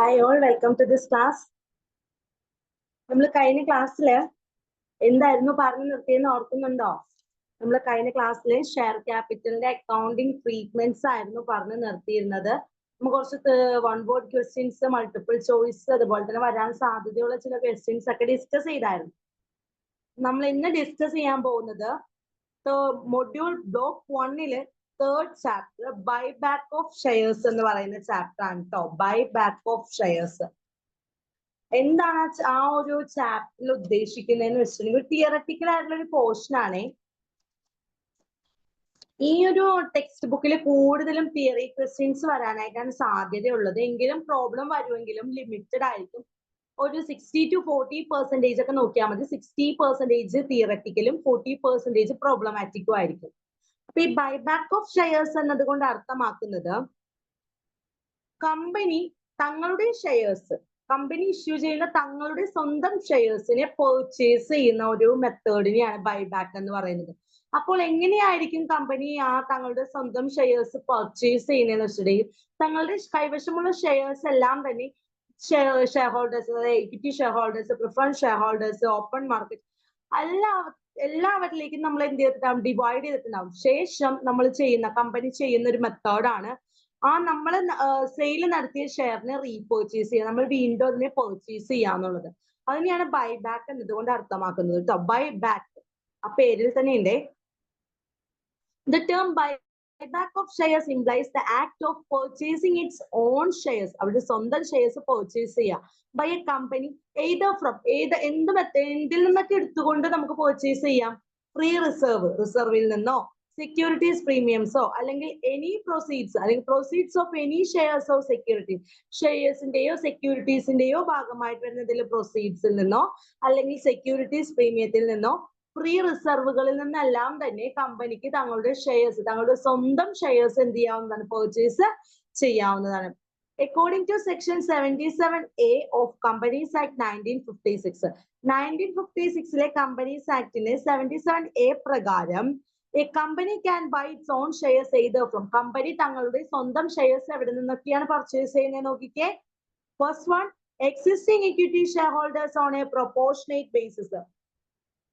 Hi all, welcome to this class. നമ്മൾ കഴിഞ്ഞ ക്ലാസ്സില് എന്തായിരുന്നു പറഞ്ഞു നിർത്തിയെന്ന് ഓർക്കുന്നുണ്ടോ? നമ്മൾ കഴിഞ്ഞ ക്ലാസ്സിൽ ഷെയർ ക്യാപിറ്റലിന്റെ അക്കൗണ്ടിങ് ട്രീറ്റ്മെന്റ്സ് ആയിരുന്നു പറഞ്ഞു നിർത്തിയിരുന്നത്. നമ്മൾ കുറച്ച് one word questions, multiple choice, അതുപോലെ തന്നെ വരാൻ സാധ്യതയുള്ള ചില ക്വസ്റ്റ്യൻസ് ഒക്കെ ഡിസ്കസ് ചെയ്തായിരുന്നു. നമ്മൾ ഇന്ന് ഡിസ്കസ് ചെയ്യാൻ പോകുന്നത് മൊഡ്യൂൾ ബ്ലോക്ക് 1-ല് third chapter buyback of shares എന്ന് പറയുന്ന ചാപ്റ്റർ ആണ് കേട്ടോ. ബൈബാക്ക് ഓഫ് ഷെയർസ് എന്താണ് ആ ഒരു ചാപ്റ്ററിൽ ഉദ്ദേശിക്കുന്നതെന്ന് വെച്ചിട്ടുണ്ടെങ്കിൽ തിയററ്റിക്കൽ ആയിട്ടുള്ള ഒരു പോർഷൻ ആണ്. ഈ ഒരു ടെക്സ്റ്റ് ബുക്കിൽ കൂടുതലും തിയറി ക്വസ്റ്റ്യൻസ് വരാനായിട്ടാണ് സാധ്യതയുള്ളത്. എങ്കിലും പ്രോബ്ലം വരുമെങ്കിലും ലിമിറ്റഡ് ആയിരിക്കും. ഒരു 60 to 40% ഒക്കെ നോക്കിയാൽ മതി. 60% തിയററ്റിക്കലും 40% പ്രോബ്ലമാറ്റിക്കും ആയിരിക്കും. അപ്പൊ ഈ ബൈബാക്ക് ഓഫ് ഷെയർസ് എന്നതുകൊണ്ട് അർത്ഥമാക്കുന്നത് കമ്പനി തങ്ങളുടെ ഷെയർസ്, കമ്പനി ഇഷ്യൂ ചെയ്യുന്ന തങ്ങളുടെ സ്വന്തം ഷെയർസിനെ പെർച്ചേസ് ചെയ്യുന്ന ഒരു മെത്തേഡിനെയാണ് ബൈബാക്ക് എന്ന് പറയുന്നത്. അപ്പോൾ എങ്ങനെയായിരിക്കും കമ്പനി തങ്ങളുടെ സ്വന്തം ഷെയർസ് പെർച്ചേസ് ചെയ്യുന്നതെന്ന് വെച്ചിട്ടുണ്ടെങ്കിൽ തങ്ങളുടെ കൈവശമുള്ള ഷെയർസ് എല്ലാം തന്നെ ഷെയർ ഹോൾഡേഴ്സ്, അതായത് equity share holders, preference share holders, open market എല്ലാവരിലേക്കും നമ്മൾ എന്ത് ചെയ്തിട്ടുണ്ടാവും, ഡിവൈഡ് ചെയ്തിട്ടുണ്ടാവും. ശേഷം നമ്മൾ കമ്പനി ചെയ്യുന്ന ഒരു മെത്തേഡാണ് നമ്മൾ സെയിൽ നടത്തിയ ഷെയറിനെ റീപർച്ചേസ് ചെയ്യുക, നമ്മൾ വീണ്ടും അതിനെ പെർച്ചേസ് ചെയ്യാന്നുള്ളത്. അതിനെയാണ് ബൈബാക്ക് എന്നതുകൊണ്ട് അർത്ഥമാക്കുന്നത് കേട്ടോ. ബൈബാക്ക് ആ പേരിൽ തന്നെ ഉണ്ട്. The term buyback of shares implies the act of purchasing its own shares, അവരുടെ സ്വന്തം ഷെയർസ് പെർച്ചേസ് ചെയ്യുക by a company either from എന്തിൽ നിന്നൊക്കെ എടുത്തുകൊണ്ട് നമുക്ക് പെർച്ചേസ് ചെയ്യാം. ഫ്രീ റിസർവിൽ നിന്നോ, സെക്യൂരിറ്റീസ് പ്രീമിയംസോ, അല്ലെങ്കിൽ എനി പ്രൊസീഡ്സ്, അല്ലെങ്കിൽ proceeds of any shares of securities, ഷെയർസിന്റെയോ സെക്യൂരിറ്റീസിന്റെയോ ഭാഗമായിട്ട് വരുന്നതിൽ പ്രൊസീഡ്സിൽ നിന്നോ, അല്ലെങ്കിൽ സെക്യൂരിറ്റീസ് പ്രീമിയത്തിൽ നിന്നോ, ഫ്രീ റിസർവുകളിൽ നിന്നെല്ലാം തന്നെ കമ്പനിക്ക് തങ്ങളുടെ ഷെയർസ്, തങ്ങളുടെ സ്വന്തം ഷെയർസ് എന്ത് ചെയ്യാവുന്നതാണ്, പെർച്ചേസ് ചെയ്യാവുന്നതാണ്. According to section 77A of Companies Act 1956, 1956 Companies Act 77A പ്രകാരം a company can buy its own shares either from, company തങ്ങളുടെ സ്വന്തം ഷെയർസ് എവിടെ നിന്നൊക്കെയാണ് പർച്ചേസ് ചെയ്യുന്നത് നോക്കിക്കേ. First one, existing equity shareholders on a proportionate basis.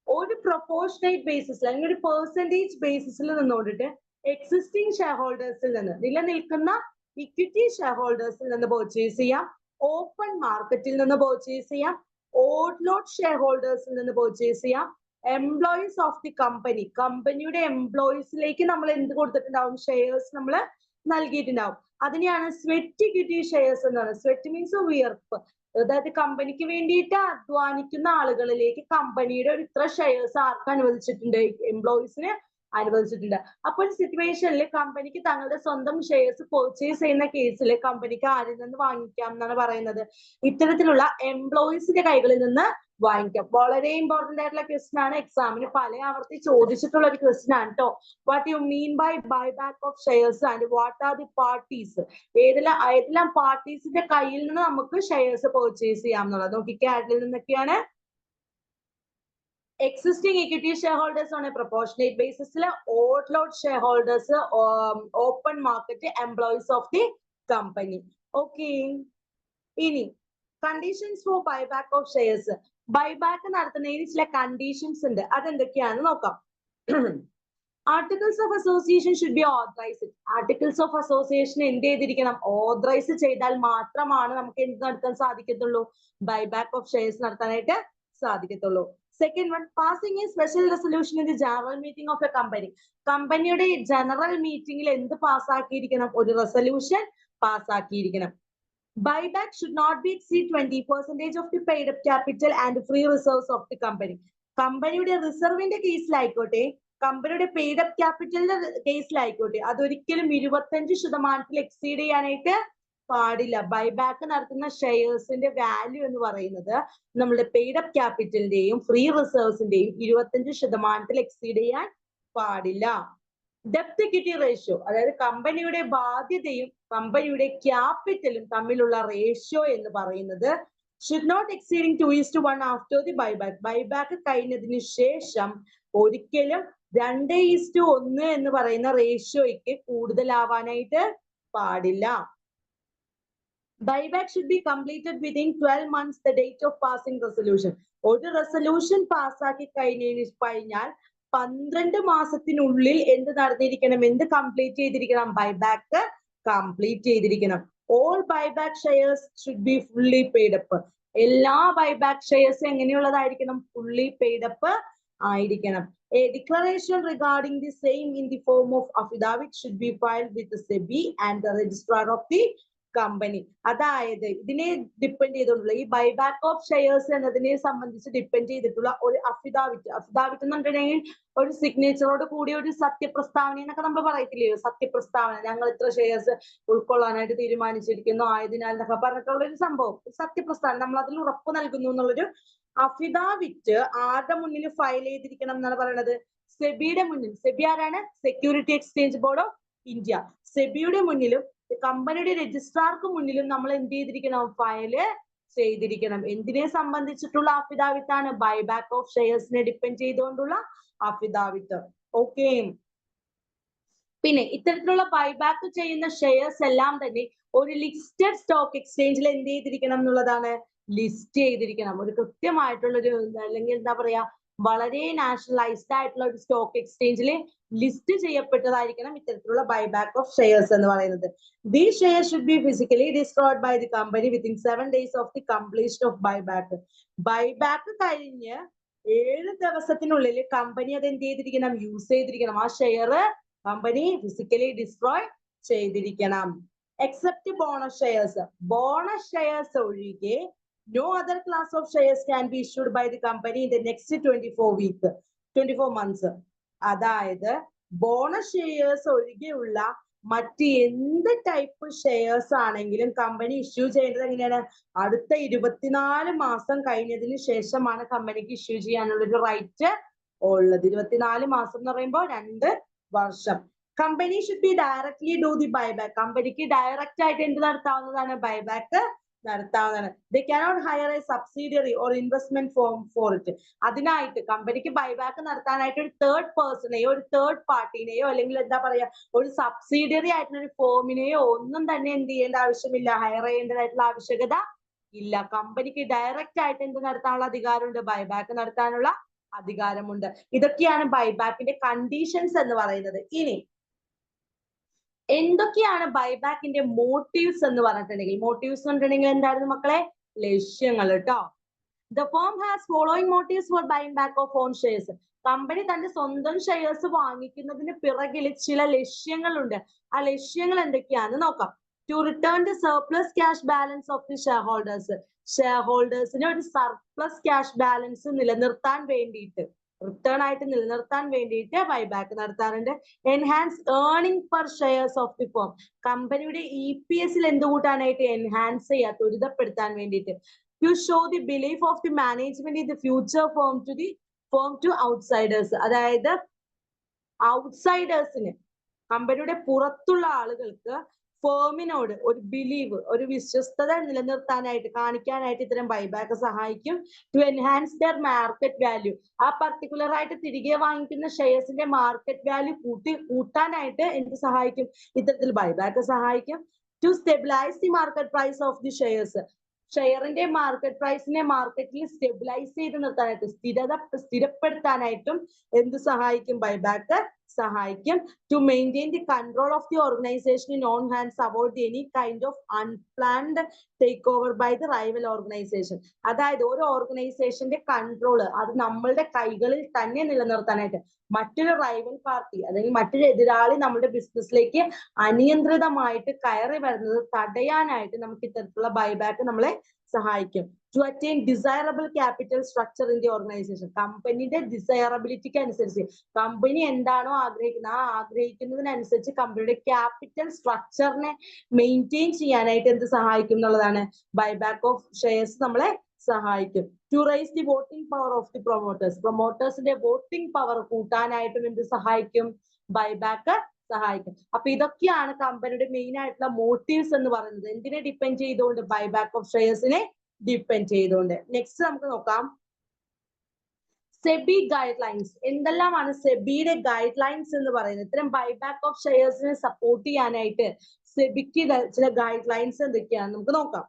ഒരു proportionate ബേസിസിൽ അല്ലെങ്കിൽ ഒരു percentage ബേസിസിൽ നിന്നുകൊണ്ടിട്ട് existing share ഹോൾഡേഴ്സിൽ നിന്ന്, നിലനിൽക്കുന്ന ഇക്വിറ്റി ഷെയർ ഹോൾഡേഴ്സിൽ നിന്ന് പർച്ചേസ് ചെയ്യാം, ഓപ്പൺ മാർക്കറ്റിൽ നിന്ന് പർച്ചേസ് ചെയ്യാം, ഓട്ട്ലോട്ട് ഷെയർ ഹോൾഡേഴ്സിൽ നിന്ന് പർച്ചേസ് ചെയ്യാം, എംപ്ലോയീസ് ഓഫ് ദി കമ്പനി, കമ്പനിയുടെ എംപ്ലോയീസിലേക്ക് നമ്മൾ എന്ത് കൊടുത്തിട്ടുണ്ടാവും, ഷെയർസ് നമ്മൾ നൽകിയിട്ടുണ്ടാവും. അതിനെയാണ് സ്വെറ്റ് ഇക്വിറ്റി ഷെയർസ് എന്ന് പറയുന്നത്. സ്വെറ്റ് മീൻസ് വിയർപ്പ്, അതായത് കമ്പനിക്ക് വേണ്ടിയിട്ട് അധ്വാനിക്കുന്ന ആളുകളിലേക്ക് കമ്പനിയുടെ ഒരു ഇത്ര ഷെയർസ് ആർക്ക് അനുവദിച്ചിട്ടുണ്ട്, എംപ്ലോയീസിന് അനുവദിച്ചിട്ടുണ്ട്. അപ്പോൾ ഒരു സിറ്റുവേഷനിൽ കമ്പനിക്ക് തങ്ങളുടെ സ്വന്തം ഷെയർസ് പർച്ചേസ് ചെയ്യുന്ന കേസിൽ കമ്പനിക്ക് ആരിൽ നിന്ന് വാങ്ങിക്കാം എന്നാണ് പറയുന്നത്, ഇത്തരത്തിലുള്ള എംപ്ലോയീസിന്റെ കൈകളിൽ നിന്ന് വാങ്ങിക്കാം. വളരെ ഇമ്പോർട്ടന്റ് ആയിട്ടുള്ള ക്വസ്റ്റ്യൻ ആണ്, എക്സാമിന് പല ആവർത്തി ചോദിച്ചിട്ടുള്ള ഒരു ക്വസ്റ്റ്യൻ ആണ് കേട്ടോ. What you mean by buyback of shares and what are the parties, ഏതെല്ലാം പാർട്ടീസിന്റെ കയ്യിൽ നിന്ന് നമുക്ക് ഷെയർസ് പർച്ചേസ് ചെയ്യാം എന്നുള്ളത് നോക്കിക്കേ. അതിൽ നിന്നൊക്കെയാണ് existing equity shareholders on a proportionate basis, outlot shareholders, open market, employees of the company. Okay. ഇനി conditions for buyback of shares. Buyback നടത്തുന്നതിന് ചില കണ്ടീഷൻസ് ഉണ്ട്, അതെന്തൊക്കെയാണെന്ന് നോക്കാം. Articles of association should be authorized. Articles of association എന്ത് ചെയ്തിരിക്കണം, authorise ചെയ്താൽ മാത്രമാണ് നമുക്ക് എന്ത് നടത്താൻ സാധിക്കത്തുള്ളൂ, ബൈബാക്ക് ഓഫ് ഷെയർസ് നടത്താനായിട്ട് സാധിക്കത്തുള്ളൂ. Second one, passing a special resolution in the general meeting of a company. കമ്പനിയുടെ ജനറൽ മീറ്റിംഗിൽ എന്ത് പാസ്സാക്കിയിരിക്കണം, ഒരു resolution പാസ്സാക്കിയിരിക്കണം. Buyback should not be exceed 20% of the paid up capital and free reserves of the company. കമ്പനിയുടെ റിസർവിന്റെ കേസിലായിക്കോട്ടെ, കമ്പനിയുടെ paid up ക്യാപിറ്റലിന്റെ കേസിലായിക്കോട്ടെ, അതൊരിക്കലും 25% exceed ചെയ്യാനായിട്ട് പാടില്ല. Buyback നടത്തുന്ന ഷെയർസിന്റെ വാല്യൂ എന്ന് പറയുന്നത് നമ്മുടെ പെയ്ഡ് അപ്പ് ക്യാപിറ്റലിന്റെയും ഫ്രീ റിസർവ്സിന്റെയും 25% എക്സീഡ് ചെയ്യാൻ പാടില്ല. ഡെപ്റ്റ് ഇക്വിറ്റി റേഷ്യോ, അതായത് കമ്പനിയുടെ ബാധ്യതയും കമ്പനിയുടെ ക്യാപിറ്റലും തമ്മിലുള്ള റേഷ്യോ എന്ന് പറയുന്നത് should not exceeding 2:1 after the buyback. Buyback കഴിഞ്ഞതിന് ശേഷം ഒരിക്കലും 2:1 എന്ന് പറയുന്ന റേഷ്യോയ്ക്ക് കൂടുതലാവാനായിട്ട് പാടില്ല. Buyback should be completed within 12 months the date of passing resolution. ഒരു റെസൊല്യൂഷൻ പാസ്സാക്കി കഴിഞ്ഞാൽ 12 മാസത്തിനുള്ളിൽ എന്ത് നടന്നിരിക്കണം, എന്ത് കംപ്ലീറ്റ് ചെയ്തിരിക്കണം, ബൈബാക്ക് കംപ്ലീറ്റ് ചെയ്തിരിക്കണം. All buyback shares should be fully paid up. എല്ലാ ബൈബാക്ക് ഷെയർസ് എങ്ങനെയുള്ളതായിരിക്കണം, ഫുള്ളി പെയ്ഡ് അപ്പ് ആയിരിക്കണം. A declaration regarding the same in the form of affidavit should be filed with the SEBI and the registrar of the company. അതായത് ഇതിനെ depend ചെയ്തിട്ടുള്ള ഈ buyback of shares എന്നതിനെ സംബന്ധിച്ച് depend ചെയ്തിട്ടുള്ള ഒരു അഫിഡാവിറ്റ് എന്ന് പറഞ്ഞിട്ടുണ്ടെങ്കിൽ ഒരു സിഗ്നേച്ചറോട് കൂടി ഒരു സത്യപ്രസ്താവന എന്നൊക്കെ നമ്മൾ പറയത്തില്ലയോ, സത്യപ്രസ്താവന, ഞങ്ങൾ ഇത്ര ഷെയർസ് ഉൾക്കൊള്ളാനായിട്ട് തീരുമാനിച്ചിരിക്കുന്നു ആയതിനാൽ എന്നൊക്കെ പറഞ്ഞിട്ടുള്ള ഒരു സംഭവം, സത്യപ്രസ്താവന, നമ്മൾ അതിൽ ഉറപ്പ് നൽകുന്നു എന്നുള്ളൊരു അഫിഡാവിറ്റ് ആരുടെ മുന്നിൽ ഫയൽ ചെയ്തിരിക്കണം എന്നാണ് പറയുന്നത്, സെബിയുടെ മുന്നിൽ. സെബി ആരാണ്? Security exchange board of India. സെബിയുടെ മുന്നിലും കമ്പനിയുടെ രജിസ്ട്രാർക്ക് മുന്നിലും നമ്മൾ എന്ത് ചെയ്തിരിക്കണം, ഫയല് ചെയ്തിരിക്കണം. എന്തിനെ സംബന്ധിച്ചിട്ടുള്ള അഫിഡാവിറ്റ് ആണ്? ബൈബാക്ക് ഓഫ് ഷെയർസിനെ ഡിപ്പെൻഡ് ചെയ്തുകൊണ്ടുള്ള അഫിഡാവിറ്റ്. ഓക്കെ. പിന്നെ ഇത്തരത്തിലുള്ള ബൈബാക്ക് ചെയ്യുന്ന ഷെയർസ് എല്ലാം തന്നെ ഒരു ലിസ്റ്റഡ് സ്റ്റോക്ക് എക്സ്ചേഞ്ചിൽ എന്ത് ചെയ്തിരിക്കണം എന്നുള്ളതാണ്, ലിസ്റ്റ് ചെയ്തിരിക്കണം. ഒരു കൃത്യമായിട്ടുള്ള ഒരു, അല്ലെങ്കിൽ എന്താ പറയാ, വളരെ നാഷണലൈസ്ഡ് ആയിട്ടുള്ള ഒരു സ്റ്റോക്ക് എക്സ്ചേഞ്ചിൽ ലിസ്റ്റ് ചെയ്യപ്പെട്ടതായിരിക്കണം ഇത്തരത്തിലുള്ള ബൈബാക്ക് ഓഫ് ഷെയർസ് എന്ന് പറയുന്നത്. These shares should be physically destroyed by the company within 7 days of the completion of buyback. Buyback കഴിഞ്ഞ് 7 ദിവസത്തിനുള്ളിൽ കമ്പനി അത് എന്ത് ചെയ്തിരിക്കണം, യൂസ് ചെയ്തിരിക്കണം. ആ ഷെയർ കമ്പനി ഫിസിക്കലി ഡിസ്ട്രോയ് ചെയ്തിരിക്കണം. Except bonus shares, bonus shares ഒഴികെ no other class of shares can be issued by the company in the next 24 months. അതായത് ബോണസ് ഷെയർസ് ഒഴികെയുള്ള മറ്റ് എന്ത് ടൈപ്പ് ഷെയർസ് ആണെങ്കിലും കമ്പനി ഇഷ്യൂ ചെയ്യേണ്ടത് എങ്ങനെയാണ്, അടുത്ത 24 മാസം കഴിഞ്ഞതിന് ശേഷമാണ് കമ്പനിക്ക് ഇഷ്യൂ ചെയ്യാനുള്ള ഒരു റൈറ്റ് ഉള്ളത്. 24 മാസം എന്ന് പറയുമ്പോൾ 2 വർഷം. Company should be directly do the buyback, കമ്പനിക്ക് ഡയറക്റ്റ് ആയിട്ട് എന്ത് നടത്താവുന്നതാണ്, ബൈബാക്ക് നടത്താവുന്നതാണ്. They cannot hire a subsidiary or investment firm for it. അതിനായിട്ട് കമ്പനിക്ക് ബൈബാക്ക് നടത്താനായിട്ട് ഒരു തേർഡ് പേഴ്സണെയോ ഒരു തേർഡ് പാർട്ടിനെയോ അല്ലെങ്കിൽ എന്താ പറയാ ഒരു സബ്സിഡിയറി ആയിട്ടുള്ള ഒരു ഫോമിനെയോ ഒന്നും തന്നെ എന്ത് ചെയ്യേണ്ട ആവശ്യമില്ല, ഹയർ ചെയ്യേണ്ടതായിട്ടുള്ള ആവശ്യകത ഇല്ല. കമ്പനിക്ക് ഡയറക്റ്റ് ആയിട്ട് എന്ത് നടത്താനുള്ള അധികാരമുണ്ട്, ബൈബാക്ക് നടത്താനുള്ള അധികാരമുണ്ട്. ഇതൊക്കെയാണ് ബൈബാക്കിന്റെ കണ്ടീഷൻസ് എന്ന് പറയുന്നത്. ഇനി എന്തൊക്കെയാണ് ബൈബാക്കിന്റെ മോട്ടീവ്സ് എന്ന് പറഞ്ഞിട്ടുണ്ടെങ്കിൽ, മോട്ടീവ്സ് എന്ന് പറഞ്ഞിട്ടുണ്ടെങ്കിൽ എന്തായിരുന്നു മക്കളെ, ലക്ഷ്യങ്ങൾ കേട്ടോ. The firm has following motives for buying back of own shares. Company തന്റെ സ്വന്തം ഷെയർസ് വാങ്ങിക്കുന്നതിന് പിറകിൽ ചില ലക്ഷ്യങ്ങളുണ്ട്. ആ ലക്ഷ്യങ്ങൾ എന്തൊക്കെയാണെന്ന് നോക്കാം. To return the surplus cash balance of the shareholders. ഷെയർഹോൾഡേഴ്സിന് ഒരു സർപ്ലസ് ക്യാഷ് ബാലൻസ് നിലനിർത്താൻ വേണ്ടിയിട്ട്, റിട്ടേൺ ആയിട്ട് നിലനിർത്താൻ വേണ്ടിയിട്ട് ബൈബാക്ക് നടത്താറുണ്ട്. Enhance earning per shares of the firm, കമ്പനിയുടെ EPS എന്ത് കൂട്ടാനായിട്ട്, എൻഹാൻസ് ചെയ്യുക, ത്വരിതപ്പെടുത്താൻ വേണ്ടിയിട്ട്. To show the belief of the management in the future firm to outsiders, അതായത് ഔട്ട്സൈഡേഴ്സിന്, കമ്പനിയുടെ പുറത്തുള്ള ആളുകൾക്ക് ഫേമിനോട് ഒരു ബിലീവ്, ഒരു വിശ്വസ്തത നിലനിർത്താനായിട്ട് കാണിക്കാനായിട്ട് ഇത്തരം ബൈബാക്ക് സഹായിക്കും. To enhance their market value, ആ പർട്ടിക്കുലർ ആയിട്ട് തിരികെ വാങ്ങിക്കുന്ന ഷെയർസിന്റെ മാർക്കറ്റ് വാല്യൂ കൂട്ടാനായിട്ട് എന്ത് സഹായിക്കും, ഇത്തരത്തിൽ ബൈബാക്ക് സഹായിക്കും. To stabilize the market price of the shares, ഷെയറിന്റെ മാർക്കറ്റ് പ്രൈസിനെ മാർക്കറ്റിൽ സ്റ്റെബിലൈസ് ചെയ്ത് നിർത്താനായിട്ട്, സ്ഥിരപ്പെടുത്താനായിട്ടും എന്ത് സഹായിക്കും, ബൈബാക്ക് സഹായിക്കും. To maintain the control of the organization in on hands, avoid any kind of unplanned take over by the rival organization. അതായത് ഒരു ഓർഗനൈസേഷന്റെ കൺട്രോൾ അത് നമ്മളുടെ കൈകളിൽ തന്നെ നിലനിർത്താനായിട്ട്, മറ്റൊരു റൈവൽ പാർട്ടി അല്ലെങ്കിൽ മറ്റൊരു എതിരാളി നമ്മുടെ ബിസിനസ്സിലേക്ക് അനിയന്ത്രിതമായിട്ട് കയറി വരുന്നത് തടയാനായിട്ട് നമുക്ക് ഇത്തരത്തിലുള്ള ബൈബാക്ക് നമ്മളെ സഹായിക്കും. To attain desirable capital structure in the organization, കമ്പനിയുടെ ഡിസൈറബിലിറ്റിക്ക് അനുസരിച്ച്, കമ്പനി എന്താണോ ആഗ്രഹിക്കുന്നത് ആ ആഗ്രഹിക്കുന്നതിനനുസരിച്ച് കമ്പനിയുടെ ക്യാപിറ്റൽ സ്ട്രക്ചറിനെ മെയിൻറ്റെയിൻ ചെയ്യാനായിട്ട് എന്ത് സഹായിക്കും എന്നുള്ളതാണ്, ബൈബാക്ക് ഓഫ് ഷെയർസ് നമ്മളെ സഹായിക്കും. To raise the voting power of the promoters, പ്രൊമോട്ടേഴ്സിന്റെ വോട്ടിംഗ് പവർ കൂട്ടാനായിട്ടും എന്ത് സഹായിക്കും, ബൈബാക്ക് സഹായിക്കും. അപ്പൊ ഇതൊക്കെയാണ് കമ്പനിയുടെ മെയിൻ ആയിട്ടുള്ള മോട്ടീവ്സ് എന്ന് പറയുന്നത്. എന്തിനെ ഡിപ്പെൻഡ് ചെയ്തുകൊണ്ട്, ബൈബാക്ക് ഓഫ് ഷെയർസിനെ ഡിപ്പെൻഡ് ചെയ്തുകൊണ്ട്. നെക്സ്റ്റ് നമുക്ക് നോക്കാം സെബി ഗൈഡ് ലൈൻസ്. എന്തെല്ലാമാണ് സെബിയുടെ ഗൈഡ് ലൈൻസ് എന്ന് പറയുന്നത്? ഇത്തരം ബൈബാക്ക് ഓഫ് ഷെയർസിനെ സപ്പോർട്ട് ചെയ്യാനായിട്ട് സെബിക്ക് ചില ഗൈഡ് ലൈൻസ് എന്തൊക്കെയാണ് നമുക്ക് നോക്കാം.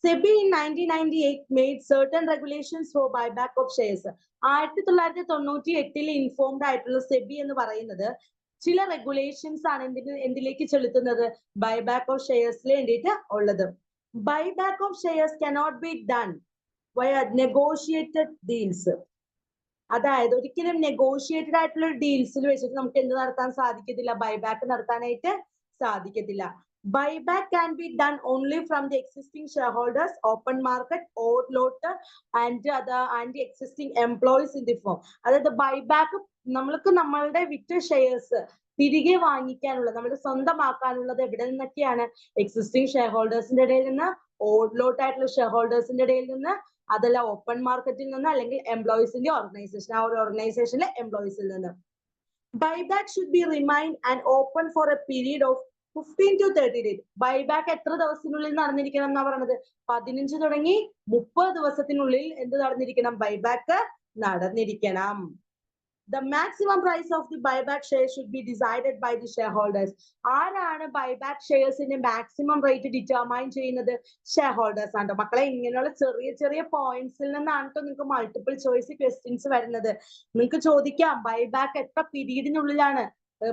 SEBI in 1998 made certain regulations for buyback of shares. 1998 informed ആയിട്ടുള്ള സെബി എന്ന് പറയുന്നത് ചില റെഗുലേഷൻസ് ആണ് എന്തിലേക്ക് ചെലുത്തുന്നത്, ബൈബാക്ക് ഓഫ് ഷെയർസിൽ വേണ്ടിയിട്ട് ഉള്ളത്. Buyback of shares cannot be done via negotiated deals. അതായത് ഒരിക്കലും നെഗോഷിയേറ്റഡ് ആയിട്ടുള്ള ഡീൽസിൽ വെച്ചിട്ട് നമുക്ക് എന്ത് നടത്താൻ സാധിക്കത്തില്ല, ബൈബാക്ക് നടത്താനായിട്ട് സാധിക്കത്തില്ല. Buyback can be done only from the existing shareholders, open market, or lot and the existing employees in the firm. അതായത് ബൈബാക്ക് നമ്മൾക്ക് നമ്മളുടെ വിറ്റ ഷെയർസ് തിരികെ വാങ്ങിക്കാനുള്ളത്, നമ്മുടെ സ്വന്തമാക്കാനുള്ളത് എവിടെ നിന്നൊക്കെയാണ്, എക്സിസ്റ്റിംഗ് ഷെയർ ഹോൾഡേഴ്സിന്റെ ഇടയിൽ നിന്ന്, ഓഡ് ലോട്ട് ആയിട്ടുള്ള ഷെയർ ഹോൾഡേഴ്സിന്റെ ഇടയിൽ നിന്ന്, അതല്ല ഓപ്പൺ മാർക്കറ്റിൽ നിന്ന്, അല്ലെങ്കിൽ എംപ്ലോയീസിന്റെ ഓർഗനൈസേഷൻ, ആ ഒരു ഓർഗനൈസേഷനിലെ എംപ്ലോയീസിൽ നിന്ന്. Buyback should be remain and open four A period of 15 to 30 days. Buyback എത്ര ദിവസത്തിനുള്ളിൽ നടന്നിരിക്കണം എന്നാ പറയുന്നത്, 15 തുടങ്ങി 30 ദിവസത്തിനുള്ളിൽ എന്ത് നടന്നിരിക്കണം, buyback നടന്നിരിക്കണം. The maximum price of the buyback share should be decided by the shareholders. ആരാണ് ബൈബാക്ക് ഷെയർസിന്റെ മാക്സിമം റേറ്റ് ഡിറ്റർമൈൻ ചെയ്യുന്നത്, share holders ആണ്. മക്കളെ ഇങ്ങനെയുള്ള ചെറിയ ചെറിയ പോയിന്റ്സിൽ നിന്നാണ് കേട്ടോ നിങ്ങൾക്ക് മൾട്ടിപ്പിൾ ചോയ്സ് ക്വസ്റ്റ്യൻസ് വരുന്നത്. നിങ്ങൾക്ക് ചോദിക്കാം ബൈബാക്ക് എത്ര പീരീഡിനുള്ളിലാണ്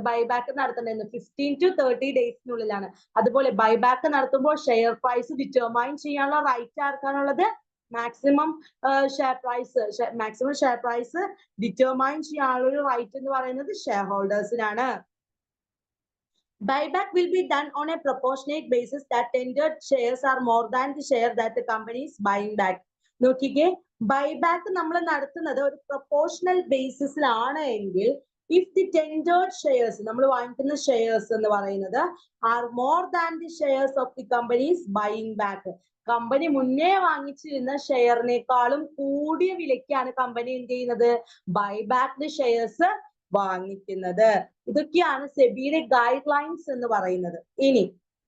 ബൈബാക്ക് നടത്തേണ്ടത്, 15 to 30 ഡേയ്സിനുള്ളിലാണ്. അതുപോലെ ബൈബാക്ക് നടത്തുമ്പോൾ ഷെയർ പ്രൈസ് ഡിറ്റർമൈൻ ചെയ്യാനുള്ള റൈറ്റ് ആർക്കാണുള്ളത്, മാക്സിമം ഷെയർ പ്രൈസ് ഡിറ്റർമൈൻ ചെയ്യാനുള്ള റൈറ്റ് എന്ന് പറയുന്നത് ഷെയർ ഹോൾഡേഴ്സിനാണ്. Buyback will be done on a proportionate basis that tendered shares are more than the share that the company is buying back. നോക്കിക്കേ, buyback നമ്മൾ നടത്തുന്നത് ഒരു പ്രൊപ്പോർഷണൽ ബേസിസിലാണ് എങ്കിൽ ഇഫ് ദി ടെൻഡേർഡ് ഷെയർസ്, നമ്മൾ വാങ്ങിക്കുന്ന ഷെയർസ് എന്ന് പറയുന്നത് are more than the shares of the companies buying back, company മുന്നേ വാങ്ങിച്ചിരുന്ന ഷെയറിനേക്കാളും കൂടിയ വിലയ്ക്കാണ് കമ്പനി എന്ത് ചെയ്യുന്നത്, ബൈബാക്ക് ഷെയർസ് വാങ്ങിക്കുന്നത്. ഇതൊക്കെയാണ് സെബിയുടെ ഗൈഡ് ലൈൻസ് എന്ന് പറയുന്നത്. ഇനി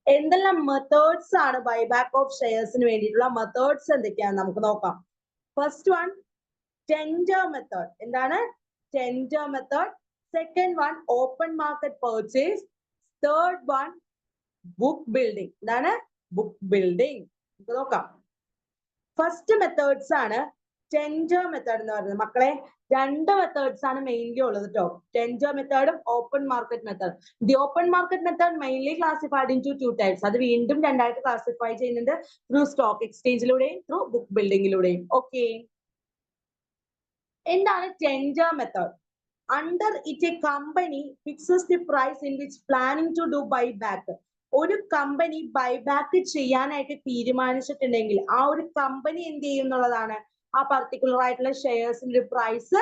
എന്തെല്ലാം മെത്തേഡ്സ് ആണ് ബൈബാക്ക് ഓഫ് ഷെയർസിന് വേണ്ടിയിട്ടുള്ള മെത്തേഡ്സ് എന്തൊക്കെയാണ് നമുക്ക് നോക്കാം. First one tender method. എന്താണ് tender method? Second one open market purchase. Third one book building. എന്താണ് ബുക്ക് ബിൽഡിംഗ്? നമുക്ക് നോക്കാം. ഫസ്റ്റ് മെത്തേഡ്സ് ആണ് ടെൻഡർ മെത്തേഡ് എന്ന് പറയുന്നത്. മക്കളെ രണ്ട് മെത്തേഡ്സ് ആണ് മെയിൻലി ഉള്ളത് കേട്ടോ, ടെൻഡർ മെത്തേഡും open market method. The open market method mainly classified in two types. അത് വീണ്ടും രണ്ടായിട്ട് ക്ലാസിഫൈ ചെയ്യുന്നുണ്ട്, ത്രൂ സ്റ്റോക്ക് എക്സ്ചേഞ്ചിലൂടെയും ത്രൂ ബുക്ക് ബിൽഡിംഗിലൂടെയും. ഓക്കെ, എന്താണ് tender method? Under it a company fixes the price in which planning to do buyback. ഒരു company buyback ചെയ്യാനായിട്ട് തീരുമാനിച്ചിട്ടുണ്ടെങ്കിൽ ആ ഒരു കമ്പനി എന്ത് ചെയ്യും എന്നുള്ളതാണ്, ആ പർട്ടിക്കുലർ ആയിട്ടുള്ള ഷെയർസിന്റെ പ്രൈസ്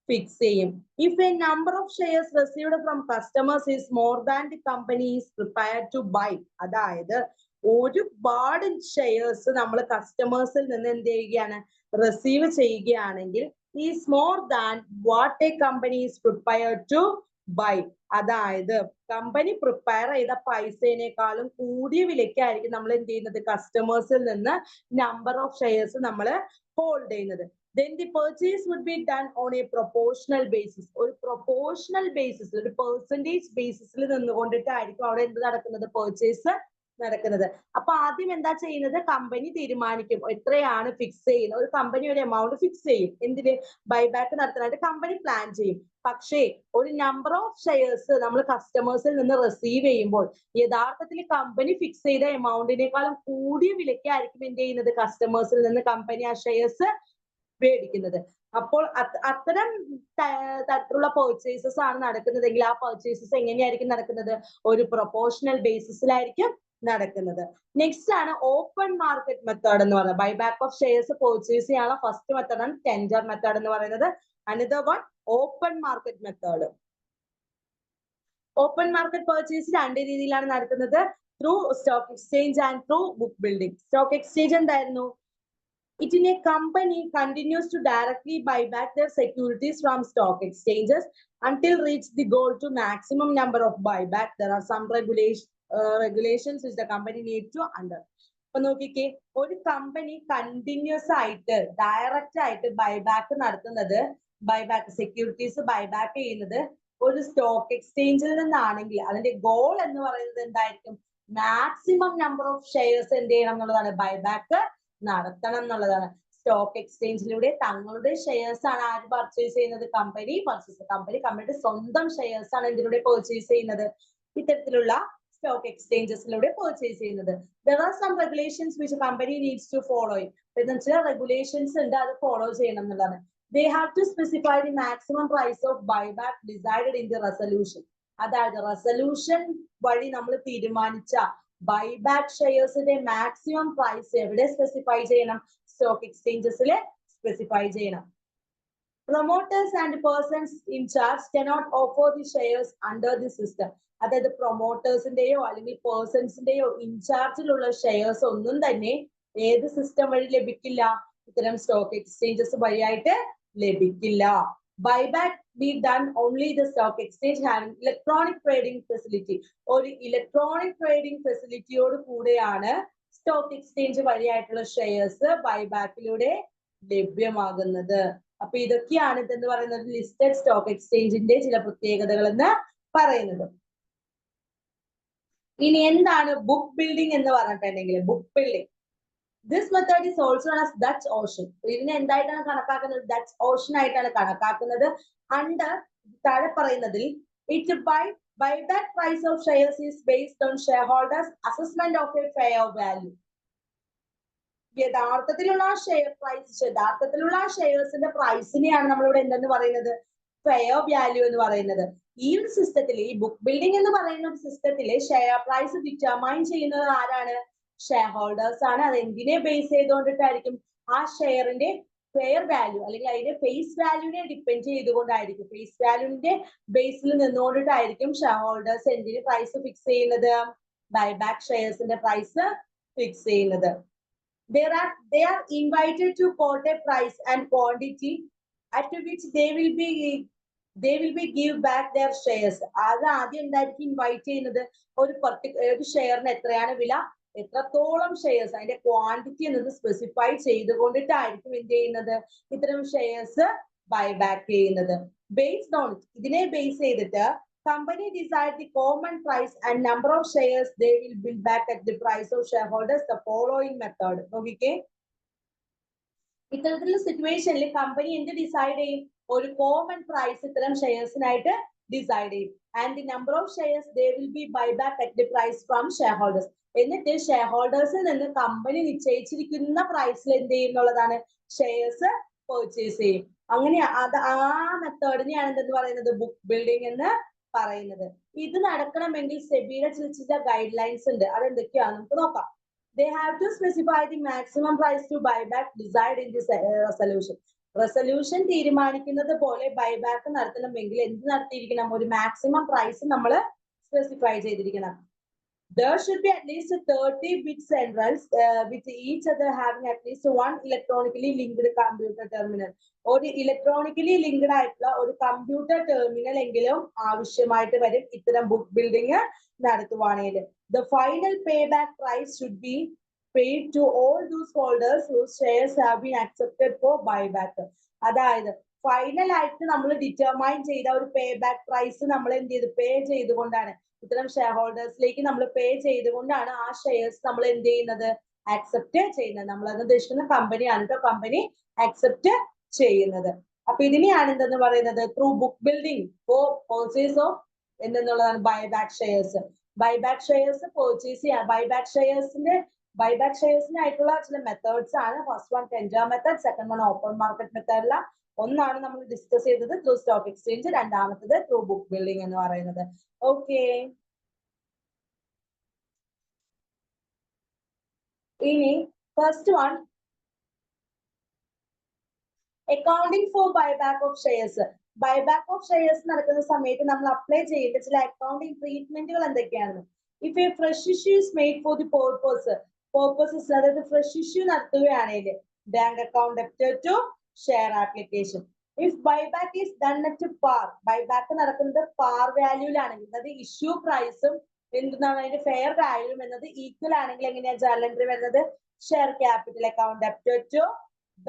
ഫിക്സ് ചെയ്യും. If a number of shares received from customers is more than the company is prepared to buy. അതായത് ഒരുപാട് ഷെയർസ് നമ്മൾ കസ്റ്റമേഴ്സിൽ നിന്ന് എന്ത് ചെയ്യുകയാണ്, റിസീവ് ചെയ്യുകയാണെങ്കിൽ is more than what a company is prepared to buy. അതായത് company prepare ചെയ്ത പൈസേനേക്കാളും കൂടിയ വിലയ്ക്കായിരിക്കും നമ്മൾ എന്ത് ചെയ്യുന്നത്, കസ്റ്റമേഴ്സിൽ നിന്ന് നമ്പർ ഓഫ് ഷെയർസ് നമ്മൾ ഹോൾഡ് ചെയ്യുന്നത്. Then the purchase would be done on a proportional basis. ഒരു പ്രൊപ്പോർഷണൽ ബേസിസ്, ഒരു പെർസെന്റേജ് ബേസിസിൽ നിന്നുകൊണ്ടിട്ടായിരിക്കും അവിടെ എന്ത് നടക്കുന്നത്, പർച്ചേസ് നടക്കുന്നത്. അപ്പൊ ആദ്യം എന്താ ചെയ്യുന്നത്, കമ്പനി തീരുമാനിക്കും എത്രയാണ് ഫിക്സ് ചെയ്യുന്നത്. ഒരു കമ്പനി ഒരു എമൗണ്ട് ഫിക്സ് ചെയ്യും, എന്തിന്, ബൈബാക്ക് നടത്താനായിട്ട് കമ്പനി പ്ലാൻ ചെയ്യും. പക്ഷേ ഒരു നമ്പർ ഓഫ് ഷെയർസ് നമ്മൾ കസ്റ്റമേഴ്സിൽ നിന്ന് റിസീവ് ചെയ്യുമ്പോൾ യഥാർത്ഥത്തിൽ കമ്പനി ഫിക്സ് ചെയ്ത എമൗണ്ടിനേക്കാളും കൂടിയ വിലയ്ക്കായിരിക്കും എന്ത് ചെയ്യുന്നത്, കസ്റ്റമേഴ്സിൽ നിന്ന് കമ്പനി ആ ഷെയർസ് മേടിക്കുന്നത്. അപ്പോൾ അത്തരം തരത്തിലുള്ള പർച്ചേസസ് ആണ് നടക്കുന്നതെങ്കിൽ ആ പർച്ചേസസ് എങ്ങനെയായിരിക്കും നടക്കുന്നത്, ഒരു പ്രൊപ്പോർഷണൽ ബേസിസിലായിരിക്കും നടക്കുന്നത്. നെക്സ്റ്റ് ആണ് ഓപ്പൺ മാർക്കറ്റ് മെത്തേഡ് എന്ന് പറയുന്നത്. ബൈബാക്ക് ഓഫ് ഷെയർസ് പർച്ചേസ് ചെയ്യാനുള്ള ഫസ്റ്റ് മെത്തേഡ് ആണ് ടെൻഡർ മെത്തേഡ് എന്ന് പറയുന്നത്. Another one open market method. Open market purchase രണ്ട് രീതിയിലാണ് നടക്കുന്നത്, through stock exchange and through book building. Stock exchange എന്തായിരുന്നു, it in a company continues to directly buy back their securities from stock exchanges until reach the goal to maximum number of buyback. There are some regulations which the company needs to under. അപ്പൊ നോക്കിക്കേ, ഒരു company continuous ആയിട്ട് direct ആയിട്ട് buyback നടത്തുന്നത്, buyback securities buyback ചെയ്യുന്നത് ഒരു stock എക്സ്ചേഞ്ചിൽ നിന്നാണെങ്കിൽ അതിന്റെ ഗോൾ എന്ന് പറയുന്നത് എന്തായിരിക്കും? മാക്സിമം നമ്പർ ഓഫ് ഷെയർസ് എന്ത് ചെയ്യണം എന്നുള്ളതാണ്, ബൈബാക്ക് നടത്തണം എന്നുള്ളതാണ്. സ്റ്റോക്ക് എക്സ്ചേഞ്ചിലൂടെ തങ്ങളുടെ ഷെയർസ് ആണ് ആര് പർച്ചേസ് ചെയ്യുന്നത്? കമ്പനി കമ്പനിയുടെ സ്വന്തം ഷെയർസ് ആണ് ഇതിലൂടെ പർച്ചേസ് ചെയ്യുന്നത്, ഇത്തരത്തിലുള്ള സ്റ്റോക്ക് എക്സ്ചേഞ്ചസിലൂടെ പർച്ചേസ് ചെയ്യുന്നത്. There are some regulations which a company needs to follow. എന്ന് വെച്ചാൽ റെഗുലേഷൻസ് ഉണ്ട്, അത് ഫോളോ ചെയ്യണം എന്നുള്ളതാണ്. They have to specify the maximum price of buyback decided in the resolution. അതായത് റെസൊല്യൂഷൻ വഴി നമ്മൾ തീരുമാനിച്ച ബൈബാക്ക് ഷെയർസിന്റെ മാക്സിമം പ്രൈസ് എവിടെ സ്പെസിഫൈ ചെയ്യണം? സ്റ്റോക്ക് എക്സ്ചേഞ്ചസിൽ സ്പെസിഫൈ ചെയ്യണം. Promoters and persons in charge cannot offer the shares under the system. അതായത് പ്രൊമോട്ടേഴ്സിന്റെയോ അല്ലെങ്കിൽ പേഴ്സൺസിന്റെയോ ഇൻചാർജിലുള്ള shares ഒന്നും തന്നെ ഏത് സിസ്റ്റം വഴി ലഭിക്കില്ല? ഇത്തരം സ്റ്റോക്ക് എക്സ്ചേഞ്ചസ് വഴിയായിട്ട് ലഭിക്കില്ല. Buyback be done only the stock exchange having electronic trading facility. ഒരു ഇലക്ട്രോണിക് ട്രേഡിംഗ് ഫെസിലിറ്റിയോട് കൂടെയാണ് സ്റ്റോക്ക് എക്സ്ചേഞ്ച് വഴിയായിട്ടുള്ള ഷെയർസ് ബൈബാക്കിലൂടെ ലഭ്യമാകുന്നത്. അപ്പൊ ഇതൊക്കെയാണ് ഇതെന്ന് പറയുന്നത് ലിസ്റ്റഡ് സ്റ്റോക്ക് എക്സ്ചേഞ്ചിന്റെ ചില പ്രത്യേകതകൾ എന്ന് പറയുന്നത്. ഇനി എന്താണ് ബുക്ക് ബിൽഡിംഗ് എന്ന് പറഞ്ഞിട്ടുണ്ടെങ്കിൽ, book building this method is also known as Dutch Ocean. ഇതിനെ എന്തായിട്ടാണ് കണക്കാക്കുന്നത്? ഡച്ച് ഓഷൻ ആയിട്ടാണ് കണക്കാക്കുന്നത്. അണ്ടർ താഴെ പറയുന്നതിൽ it buyback price of shares is based on share holders assessment of a fair value. യഥാർത്ഥത്തിലുള്ള ഷെയർസിന്റെ പ്രൈസിനെയാണ് നമ്മളിവിടെ എന്തെന്ന് പറയുന്നത്? ഫെയർ വാല്യൂ എന്ന് പറയുന്നത്. ഈ ഒരു സിസ്റ്റത്തിൽ, ഈ ബുക്ക് ബിൽഡിംഗ് എന്ന് പറയുന്ന ഒരു സിസ്റ്റത്തില് ഷെയർ പ്രൈസ് ഡിറ്റർമൈൻ ചെയ്യുന്നത് ആരാണ്? ഷെയർ ഹോൾഡേഴ്സ് ആണ്. അത് എന്തിനെ ബേസ് ചെയ്തുകൊണ്ടിട്ടായിരിക്കും? ആ ഷെയറിന്റെ ഫെയർ വാല്യൂ അല്ലെങ്കിൽ അതിന്റെ ഫേസ് വാല്യൂവിനെ ഡിപ്പെൻഡ് ചെയ്തുകൊണ്ടായിരിക്കും. ഫേസ് വാല്യൂവിന്റെ ബേസിൽ നിന്നുകൊണ്ടിട്ടായിരിക്കും ഷെയർ ഹോൾഡേഴ്സ് എന്തിന് പ്രൈസ് ഫിക്സ് ചെയ്യുന്നത്? ബൈബാക്ക് ഷെയർസിന്റെ പ്രൈസ് ഫിക്സ് ചെയ്യുന്നത്. They are invited to quote a price and quantity at which they will be give back their shares. അത് ആദ്യം എന്തായിരിക്കും invite ചെയ്യുന്നത്? ഒരു ഷെയറിന് എത്രയാണ് വില, എത്രത്തോളം ഷെയർസ്, അതിന്റെ ക്വാണ്ടിറ്റി എന്നത് സ്പെസിഫൈ ചെയ്തുകൊണ്ടിട്ടായിരിക്കും എന്ത് ചെയ്യുന്നത്? ഇത്തരം ഷെയർസ് ബൈബാക്ക് ചെയ്യുന്നത്. ബേസ്ഡ് ഓൺ ഇതിനെ ബേസ് ചെയ്തിട്ട് company decide the common price and number of shares they will build back at the price of shareholders the following method. നോക്കിക്കേ, ഇത്തരത്തിലുള്ള സിറ്റുവേഷനിൽ കമ്പനി എന്ത് ഡിസൈഡ് ചെയ്യും? ഒരു കോമൺ പ്രൈസ് ഇത്തരം ഷെയർസിനായിട്ട് ഡിസൈഡ് ചെയ്യും. And the number of shares they will be buyback at the price from share holders. എന്നിട്ട് ഷെയർ ഹോൾഡേഴ്സിൽ നിന്ന് കമ്പനി നിശ്ചയിച്ചിരിക്കുന്ന പ്രൈസിൽ എന്ത് ചെയ്യുന്നുള്ളതാണ്? ഷെയർസ് പർച്ചേസ് ചെയ്യും. അങ്ങനെ ആ മെത്തേഡിനെയാണ് എന്തെന്ന് പറയുന്നത്? ബുക്ക് ബിൽഡിംഗ് എന്ന് പറയുന്നത്. ഇത് നടക്കണമെങ്കിൽ സെബിയുടെ ചില ഗൈഡ് ലൈൻസ് ഉണ്ട്. അതെന്തൊക്കെയാണ് നമുക്ക് നോക്കാം. They have to specify the maximum price to buyback decided in this resolution. Resolution തീരുമാനിക്കുന്നത് പോലെ ബൈബാക്ക് നടത്തണമെങ്കിൽ എന്ത് നടത്തിയിരിക്കണം? ഒരു മാക്സിമം പ്രൈസ് നമ്മൾ സ്പെസിഫൈ ചെയ്തിരിക്കണം. There should be at least 30 bit centrals with each other having at least one electronically linked computer terminal. ഒരു electronically linked ആയിട്ടുള്ള ഒരു കമ്പ്യൂട്ടർ ടെർമിനൽ എങ്കിലും ആവശ്യമായിട്ട് വരും ഇത്തരം ബുക്ക് ബിൽഡിംഗ് നടത്തുവാണെങ്കിൽ. The final payback price should be paid to all those holders whose shares have been accepted for buyback. അതായത് final ആയിട്ട് നമ്മൾ ഡിറ്റർമൈൻ ചെയ്ത ഒരു പേ ബാക്ക് പ്രൈസ് നമ്മൾ എന്ത് ചെയ്ത് പേ ചെയ്തുകൊണ്ടാണ്, ഇത്തരം ഷെയർ ഹോൾഡേഴ്സിലേക്ക് നമ്മൾ പേ ചെയ്തുകൊണ്ടാണ് ആ ഷെയർസ് നമ്മൾ എന്ത് ചെയ്യുന്നത്? ആക്സെപ്റ്റ് ചെയ്യുന്നത്. നമ്മൾ അത് ഉദ്ദേശിക്കുന്ന കമ്പനിയാണ് കേട്ടോ, കമ്പനി ആക്സെപ്റ്റ് ചെയ്യുന്നത്. അപ്പൊ ഇതിനെയാണ് എന്തെന്ന് പറയുന്നത്? Through book building for purchase of എന്തെന്നുള്ളതാണ് buyback shares. Buyback shares purchase ചെയ്യാൻ ബൈബാക്ക് ഷെയർസിനായിട്ടുള്ള ചില മെത്തേഡ്സ് ആണ്. First one tender method, second one open market മെത്തേഡില. ഒന്നാണ് നമ്മൾ ഡിസ്കസ് ചെയ്തത് ത്രൂ സ്റ്റോക്ക് എക്സ്ചേഞ്ച്, രണ്ടാമത്തത് ത്രൂ ബുക്ക് ബിൽഡിംഗ് എന്ന് പറയുന്നത്. ഓക്കെ, ഇനി first one accounting for buyback of shares. Buyback of shares നടക്കുന്ന സമയത്ത് നമ്മൾ അപ്ലൈ ചെയ്യേണ്ട ചില അക്കൗണ്ടിങ് ട്രീറ്റ്മെന്റുകൾ എന്തൊക്കെയാണ്? If a fresh issue is made for the purposes, അതായത് ഫ്രഷ് ഇഷ്യൂ നടത്തുകയാണെങ്കിൽ bank account debtor to share application. If buyback is done at par, buyback നടക്കുന്നത് പാർ വാല്യൂലാണെങ്കിൽ, അതായത് ഇഷ്യൂ പ്രൈസും എന്താണ് അതിന്റെ ഫെയർ വാല്യൂം എന്നത് ഈക്വൽ ആണെങ്കിൽ എങ്ങനെയാണ് ജേർണൽ എൻട്രി വരുന്നത്? Share capital account debtor to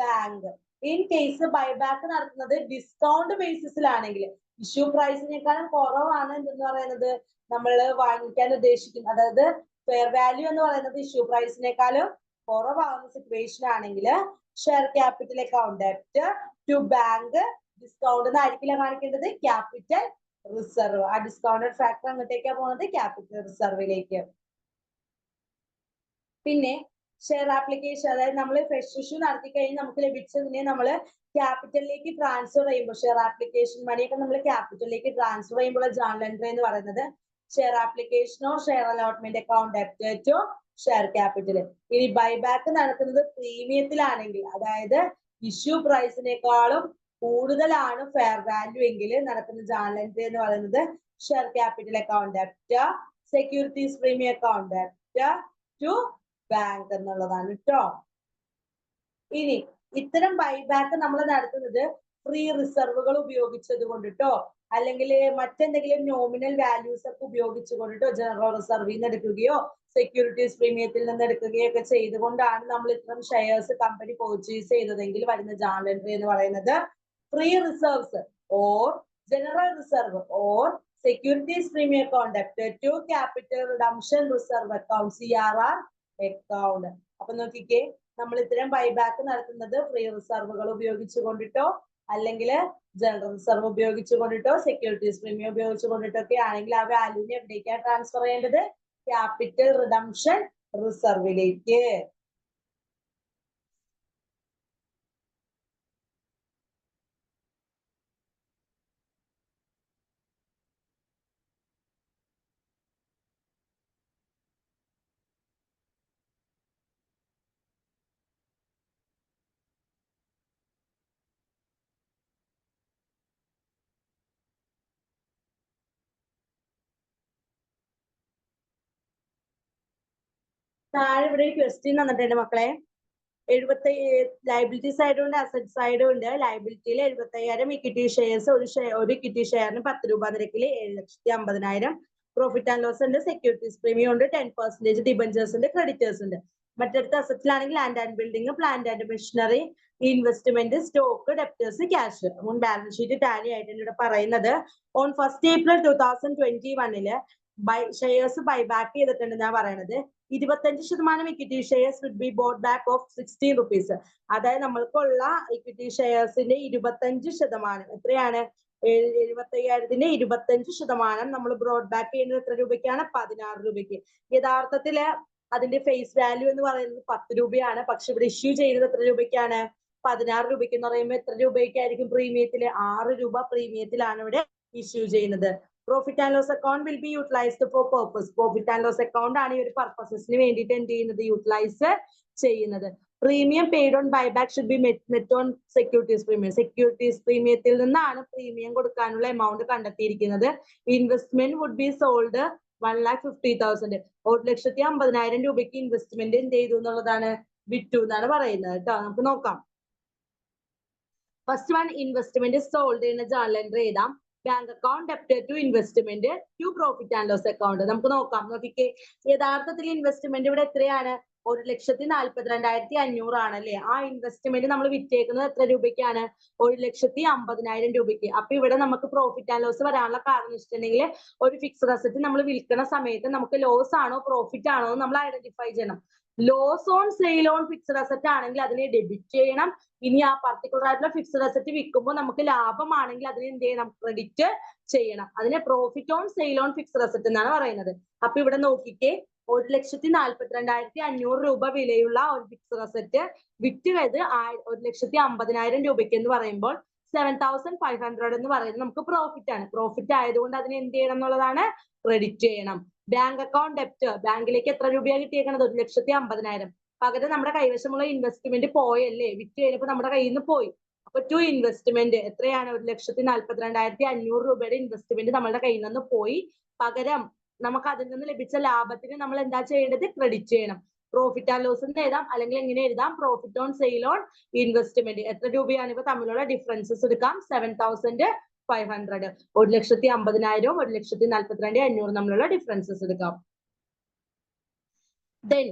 bank. In case buyback നടത്തുന്നത് ഡിസ്കൗണ്ട് ബേസിസിലാണെങ്കിൽ, ഇഷ്യൂ പ്രൈസിനേക്കാളും കുറവാണ് എന്തെന്ന് പറയുന്നത് നമ്മൾ വാങ്ങിക്കാൻ ഉദ്ദേശിക്കുന്നത്, അതായത് ഫെയർ വാല്യൂ എന്ന് പറയുന്നത് ഇഷ്യൂ പ്രൈസിനേക്കാളും കുറവാകുന്ന സിറ്റുവേഷൻ ആണെങ്കിൽ share capital account ഡെപ്റ്റ് to bank discount എന്നായിരിക്കില്ല കാണിക്കേണ്ടത്, ക്യാപിറ്റൽ റിസർവ്. ആ ഡിസ്കൗണ്ടഡ് ഫാക്ടർ അങ്ങോട്ടേക്കാണ് പോകുന്നത്, ക്യാപിറ്റൽ റിസർവിലേക്ക്. പിന്നെ ഷെയർ ആപ്ലിക്കേഷൻ, അതായത് നമ്മൾ ഫ്രഷ് ഇഷ്യൂ നടത്തി കഴിഞ്ഞ് നമുക്ക് ലഭിച്ചതിനെ നമ്മൾ ക്യാപിറ്റലിലേക്ക് ട്രാൻസ്ഫർ ചെയ്യുമ്പോൾ, ഷെയർ ആപ്ലിക്കേഷൻ മണിയൊക്കെ നമ്മൾ ക്യാപിറ്റലിലേക്ക് ട്രാൻസ്ഫർ ചെയ്യുമ്പോൾ ജേർണൽ എൻട്രി എന്ന് പറയുന്നത് ഷെയർ ആപ്ലിക്കേഷനോ share allotment account ഡെപ്റ്റ് to share capital. ഇനി ബൈബാക്ക് നടക്കുന്നത് പ്രീമിയത്തിലാണെങ്കിൽ, അതായത് ഇഷ്യൂ പ്രൈസിനേക്കാളും കൂടുതലാണ് ഫെയർ വാല്യൂ എങ്കിൽ നടക്കുന്ന ജേർണൽ എൻട്രി എന്ന് പറയുന്നത് share capital account debit securities premium account ഡെപ്റ്റ് to bank എന്നുള്ളതാണ് കേട്ടോ. ഇനി ഇത്തരം ബൈബാക്ക് നമ്മൾ നടത്തുന്നത് ഫ്രീ റിസർവുകൾ ഉപയോഗിച്ചത് കൊണ്ടിട്ടോ അല്ലെങ്കിൽ മറ്റെന്തെങ്കിലും നോമിനൽ വാല്യൂസ് ഒക്കെ ഉപയോഗിച്ചുകൊണ്ടിട്ടോ ജനറൽ റിസർവിൽ നിന്ന് എടുക്കുകയോ സെക്യൂരിറ്റീസ് പ്രീമിയത്തിൽ നിന്ന് എടുക്കുകയോ ഒക്കെ ചെയ്തുകൊണ്ടാണ് നമ്മൾ ഇത്തരം ഷെയർസ് കമ്പനി പർച്ചേസ് ചെയ്തതെങ്കിൽ വരുന്ന ജേർണൽ എൻട്രി എന്ന് പറയുന്നത് free reserves or general reserve or securities premium account ഡെപ്റ്റ് to capital redemption reserve account CRR account. അപ്പൊ നോക്കിക്കേ, നമ്മൾ ഇത്തരം ബൈബാക്ക് നടത്തുന്നത് ഫ്രീ റിസർവുകൾ ഉപയോഗിച്ചുകൊണ്ടിട്ടോ അല്ലെങ്കിൽ ജനറൽ റിസർവ് ഉപയോഗിച്ചുകൊണ്ടിട്ടോ സെക്യൂരിറ്റീസ് പ്രീമിയം ഉപയോഗിച്ചുകൊണ്ടിട്ടോ ഒക്കെ ആണെങ്കിൽ ആ വാല്യൂവിനെ എവിടേക്കാണ് ട്രാൻസ്ഫർ ചെയ്യേണ്ടത്? ക്യാപിറ്റൽ റിഡംഷൻ റിസർവിലേക്ക്. താഴെ ഇവിടെ ഒരു ക്വസ്റ്റ്യൻ തന്നിട്ടുണ്ട് മക്കളെ. 70 ലയബിലിറ്റി സൈഡും ഉണ്ട് അസറ്റ് സൈഡും ഉണ്ട്. ലയബിലിറ്റിയിൽ 75,000 ഇക്വിറ്റി ഷെയർസ്, ഒരു ഇക്വിറ്റി ഷെയറിന് 10 രൂപ നിരക്കിൽ 7,50,000 പ്രോഫിറ്റ് ആൻഡ് ലോസ് ഉണ്ട്. സെക്യൂരിറ്റീസ് പ്രീമിയം ഉണ്ട്, 10% ഡിബഞ്ചേഴ്സ് ഉണ്ട്, ക്രെഡിറ്റേഴ്സ് ഉണ്ട്. മറ്റടുത്ത അസറ്റിലാണെങ്കിൽ land and building, plant and machinery, investment, stock, debtors, cash. മുൻ ബാലൻസ് ഷീറ്റ് ടാലി ആയിട്ടാണ് ഇവിടെ പറയുന്നത്. ഓൺ 1 April 2021 ഷെയർസ് ബൈബാക്ക് ചെയ്തിട്ടുണ്ടെന്നാണ് പറയുന്നത്. 25% equity shares will be bought back of 16 rupees. അതായത് നമ്മൾക്കുള്ള ഇക്വിറ്റി ഷെയർസിന്റെ 25% എത്രയാണ്? 75,000ന്റെ 25% നമ്മൾ ബ്രോഡ് ബാക്ക് ചെയ്യുന്നത് എത്ര രൂപയ്ക്കാണ്? 16 രൂപയ്ക്ക്. യഥാർത്ഥത്തില് അതിന്റെ ഫേസ് വാല്യൂ എന്ന് പറയുന്നത് 10 രൂപയാണ്. പക്ഷെ ഇവിടെ ഇഷ്യൂ ചെയ്യുന്നത് എത്ര രൂപയ്ക്കാണ്? 16 രൂപയ്ക്ക് എന്ന് പറയുമ്പോൾ എത്ര രൂപയ്ക്കായിരിക്കും പ്രീമിയത്തില്? 6 രൂപ പ്രീമിയത്തിലാണ് ഇവിടെ ഇഷ്യൂ ചെയ്യുന്നത്. Profit and loss account will be utilised for purpose. Profit and loss account ആണ് ഈ ഒരു പർപ്പസസിന് വേണ്ടിയിട്ട് എന്ത് ചെയ്യുന്നത്? യൂട്ടിലൈസ് ചെയ്യുന്നത്. Premium paid on buyback should be met on securities premium. Securities പ്രീമിയത്തിൽ നിന്നാണ് പ്രീമിയം കൊടുക്കാനുള്ള എമൗണ്ട് കണ്ടെത്തിയിരിക്കുന്നത്. Investment would be sold 1,50,000. 1,50,000 രൂപയ്ക്ക് ഇൻവെസ്റ്റ്മെന്റ് എന്ത് ചെയ്തു എന്നുള്ളതാണ്? വിറ്റു എന്നാണ് പറയുന്നത് കേട്ടോ. നമുക്ക് നോക്കാം. ഫസ്റ്റ് വൺ, ഇൻവെസ്റ്റ്മെന്റ് സോൾഡ് ചെയ്യുന്ന ജേർണൽ എൻട്രി എഴുതാം. Bank account ഡെപ്റ്റ് to investment to profit and loss account. നമുക്ക് നോക്കാം. നോക്കിക്കേ, യഥാർത്ഥത്തിൽ ഇൻവെസ്റ്റ്മെന്റ് ഇവിടെ എത്രയാണ്? 1,42,500 ആണല്ലേ. ആ ഇൻവെസ്റ്റ്മെന്റ് നമ്മൾ വിറ്റേക്കുന്നത് എത്ര രൂപയ്ക്കാണ്? 1,50,000 രൂപയ്ക്ക്. അപ്പൊ ഇവിടെ നമുക്ക് പ്രോഫിറ്റ് ആൻഡ് ലോസ് വരാനുള്ള കാരണം വെച്ചിട്ടുണ്ടെങ്കിൽ ഒരു ഫിക്സഡ് അസറ്റ് നമ്മൾ വിൽക്കുന്ന സമയത്ത് നമുക്ക് ലോസ് ആണോ പ്രോഫിറ്റ് ആണോ എന്ന് നമ്മൾ ഐഡന്റിഫൈ ചെയ്യണം. Loss on sale on fixed asset ആണെങ്കിൽ അതിനെ ഡെബിറ്റ് ചെയ്യണം. ഇനി ആ പർട്ടിക്കുലർ ആയിട്ടുള്ള ഫിക്സഡ് അസറ്റ് വിൽക്കുമ്പോൾ നമുക്ക് ലാഭമാണെങ്കിൽ അതിനെ എന്ത് ചെയ്യണം? ക്രെഡിറ്റ് ചെയ്യണം. അതിനെ profit on sale on fixed asset എന്നാണ് പറയുന്നത്. അപ്പൊ ഇവിടെ നോക്കിക്കേ, 1,42,500 രൂപ വിലയുള്ള ഒരു ഫിക്സഡ് അസറ്റ് വിറ്റുകയത് 1,50,000 രൂപയ്ക്ക് എന്ന് പറയുമ്പോൾ 7,500 എന്ന് പറയുന്നത് നമുക്ക് പ്രോഫിറ്റ് ആണ്. പ്രോഫിറ്റ് ആയതുകൊണ്ട് അതിനെ എന്ത് ചെയ്യണം എന്നുള്ളതാണ്? ക്രെഡിറ്റ് ചെയ്യണം. ബാങ്ക് അക്കൗണ്ട് ഡെപ്റ്റ്, ബാങ്കിലേക്ക് എത്ര രൂപയാണ് കിട്ടിയേക്കുന്നത്? 1,50,000. പകരം നമ്മുടെ കൈവശമുള്ള ഇൻവെസ്റ്റ്മെന്റ് പോയല്ലേ, വിറ്റ് കഴിഞ്ഞപ്പോൾ നമ്മുടെ കയ്യിൽ നിന്ന് പോയി. അപ്പൊ ടു ഇൻവെസ്റ്റ്മെന്റ് എത്രയാണ്? 1,42,500 രൂപയുടെ ഇൻവെസ്റ്റ്മെന്റ് നമ്മുടെ കയ്യിൽ നിന്ന് പോയി. പകരം നമുക്ക് അതിൽ നിന്ന് ലഭിച്ച ലാഭത്തിന് നമ്മൾ എന്താ ചെയ്യേണ്ടത്? ക്രെഡിറ്റ് ചെയ്യണം. പ്രോഫിറ്റ് ആൻഡ് ലോസ് എന്ന് എഴുതാം, അല്ലെങ്കിൽ എങ്ങനെ എഴുതാം? Profit on sale on investment. എത്ര രൂപയാണ് ഇവ തമ്മിലുള്ള ഡിഫറൻസസ് എടുക്കാം? 7,500. 1,50,000 1,42,500 തമ്മിലുള്ള ഡിഫറൻസസ് എടുക്കാം. Then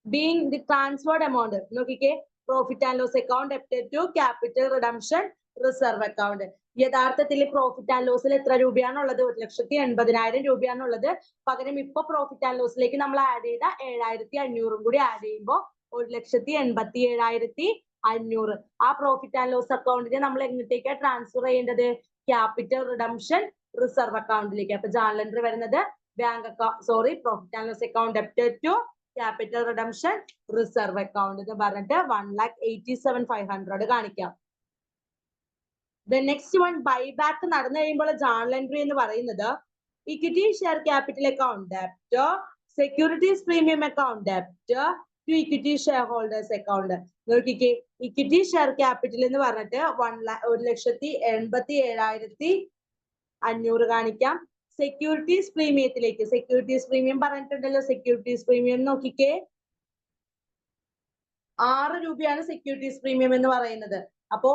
being the transferred amount, നോക്കിക്കേ, profit and loss account ഡെപ്റ്റ് to capital redemption reserve account. യഥാർത്ഥത്തിൽ പ്രോഫിറ്റ് ആൻഡ് ലോസിൽ എത്ര രൂപയാണുള്ളത്? 1,80,000 രൂപയാണുള്ളത്. പകരം ഇപ്പൊ പ്രോഫിറ്റ് ആൻഡ് ലോസിലേക്ക് നമ്മൾ ആഡ് ചെയ്ത 7,500 കൂടി ആഡ് ചെയ്യുമ്പോൾ 1,87,500. ആ പ്രോഫിറ്റ് ആൻഡ് ലോസ് അക്കൗണ്ടിനെ നമ്മൾ എങ്ങോട്ടേക്കാണ് ട്രാൻസ്ഫർ ചെയ്യേണ്ടത്? ക്യാപിറ്റൽ റിഡംഷൻ റിസർവ് അക്കൗണ്ടിലേക്ക്. അപ്പൊ ജേർണൽ എൻട്രി വരുന്നത് profit and loss account debited to capital redemption reserve account എന്ന് പറഞ്ഞിട്ട് 1,87,500 കാണിക്കാം. The next one, buyback നടന്നു കഴിയുമ്പോൾ ജേർണൽ എൻട്രി എന്ന് പറയുന്നത് equity share capital account debit, securities premium account ഡെപ്റ്റ് to equity share holders account. നോക്കിക്കേ, equity share capital എന്ന് പറഞ്ഞിട്ട് 1,87,500 കാണിക്കാം. സെക്യൂരിറ്റീസ് പ്രീമിയത്തിലേക്ക്, സെക്യൂരിറ്റീസ് പ്രീമിയം പറഞ്ഞിട്ടുണ്ടല്ലോ, സെക്യൂരിറ്റീസ് പ്രീമിയം നോക്കിക്കേ 6 രൂപയാണ് സെക്യൂരിറ്റീസ് പ്രീമിയം എന്ന് പറയുന്നത്. അപ്പോ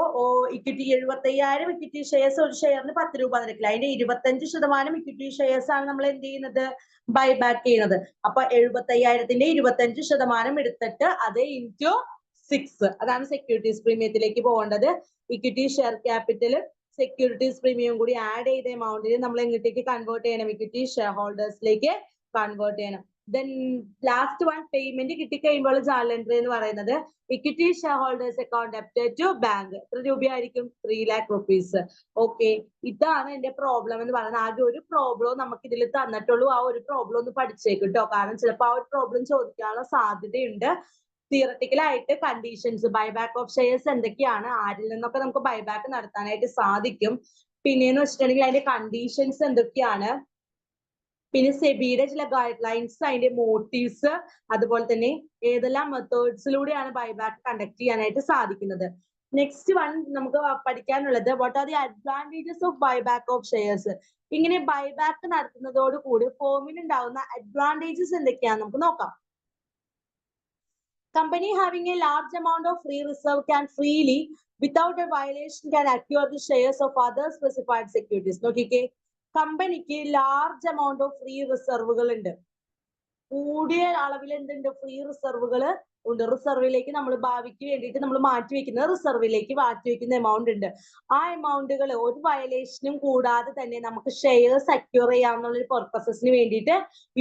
ഇക്വിറ്റി 75,000 ഇക്വിറ്റി ഷെയർസ്, ഒരു ഷെയറിന് 10 രൂപ നിരക്കിൽ, അതിന്റെ 25% ഇക്വിറ്റി ഷെയർസ് ആണ് നമ്മൾ എന്ത് ചെയ്യുന്നത്? ബൈബാക്ക് ചെയ്യുന്നത്. അപ്പൊ 75,000ന്റെ 25% എടുത്തിട്ട് അത് ഇൻറ്റു 6, അതാണ് സെക്യൂരിറ്റീസ് പ്രീമിയത്തിലേക്ക് പോകേണ്ടത്. Equity share capital securities premium കൂടി ആഡ് ചെയ്ത എമൗണ്ടിന് നമ്മൾ എങ്ങോട്ടേക്ക് കൺവേർട്ട് ചെയ്യണം? ഇക്വിറ്റി ഷെയർ ഹോൾഡേഴ്സിലേക്ക് കൺവേർട്ട് ചെയ്യണം. ദെൻ ലാസ്റ്റ് വൺ, പേയ്മെന്റ് കിട്ടിക്കഴിയുമ്പോൾ ജേർണൽ എൻട്രി എന്ന് പറയുന്നത് equity share holders account debited to bank. എത്ര രൂപയായിരിക്കും? 3 lakh rupees. ഓക്കെ, ഇതാണ് എന്റെ പ്രോബ്ലം എന്ന് പറയുന്നത്. ആകെ ഒരു പ്രോബ്ലം നമുക്ക് ഇതിൽ തന്നിട്ടുള്ളൂ. ആ ഒരു പ്രോബ്ലം ഒന്ന് പഠിച്ചേക്കും കേട്ടോ, കാരണം ചിലപ്പോൾ ആ ഒരു പ്രോബ്ലം ചോദിക്കാനുള്ള സാധ്യതയുണ്ട്. തിയറട്ടിക്കലായിട്ട് കണ്ടീഷൻസ്, ബൈബാക്ക് ഓഫ് ഷെയർസ് എന്തൊക്കെയാണ്, ആരിൽ നിന്നൊക്കെ നമുക്ക് ബൈബാക്ക് നടത്താനായിട്ട് സാധിക്കും, പിന്നെന്ന് വെച്ചിട്ടുണ്ടെങ്കിൽ അതിന്റെ കണ്ടീഷൻസ് എന്തൊക്കെയാണ്, പിന്നെ സെബിയുടെ ചില ഗൈഡ് ലൈൻസ്, അതിന്റെ മോട്ടീവ്സ്, അതുപോലെ തന്നെ ഏതെല്ലാം മെത്തേഡ്സിലൂടെയാണ് ബൈബാക്ക് കണ്ടക്ട് ചെയ്യാനായിട്ട് സാധിക്കുന്നത്. നെക്സ്റ്റ് വൺ നമുക്ക് പഠിക്കാനുള്ളത് what are the advantages of buyback of shares. ഇങ്ങനെ ബൈബാക്ക് നടത്തുന്നതോടുകൂടി ഫേമിന് ഉണ്ടാവുന്ന അഡ്വാൻറ്റേജസ് എന്തൊക്കെയാണെന്ന് നമുക്ക് നോക്കാം. Company having a large amount of free reserve can freely, without a violation, can acquire the shares of other specified securities. നോക്കിക്കേ, കമ്പനിക്ക് large amount of free റിസർവുകൾ ഉണ്ട്. കൂടിയ അളവിൽ എന്തുണ്ട്? ഫ്രീ റിസർവുകൾ ഉണ്ട്. റിസർവിലേക്ക് നമ്മൾ ഭാവിക്ക് വേണ്ടിയിട്ട് നമ്മൾ മാറ്റിവെക്കുന്ന, റിസർവിലേക്ക് മാറ്റിവെക്കുന്ന എമൗണ്ട് ഉണ്ട്. ആ എമൗണ്ടുകൾ ഒരു വയലേഷനും കൂടാതെ തന്നെ നമുക്ക് ഷെയർസ് അക്യൂർ ചെയ്യാവുന്ന ഒരു പർപ്പസസിന് വേണ്ടിയിട്ട്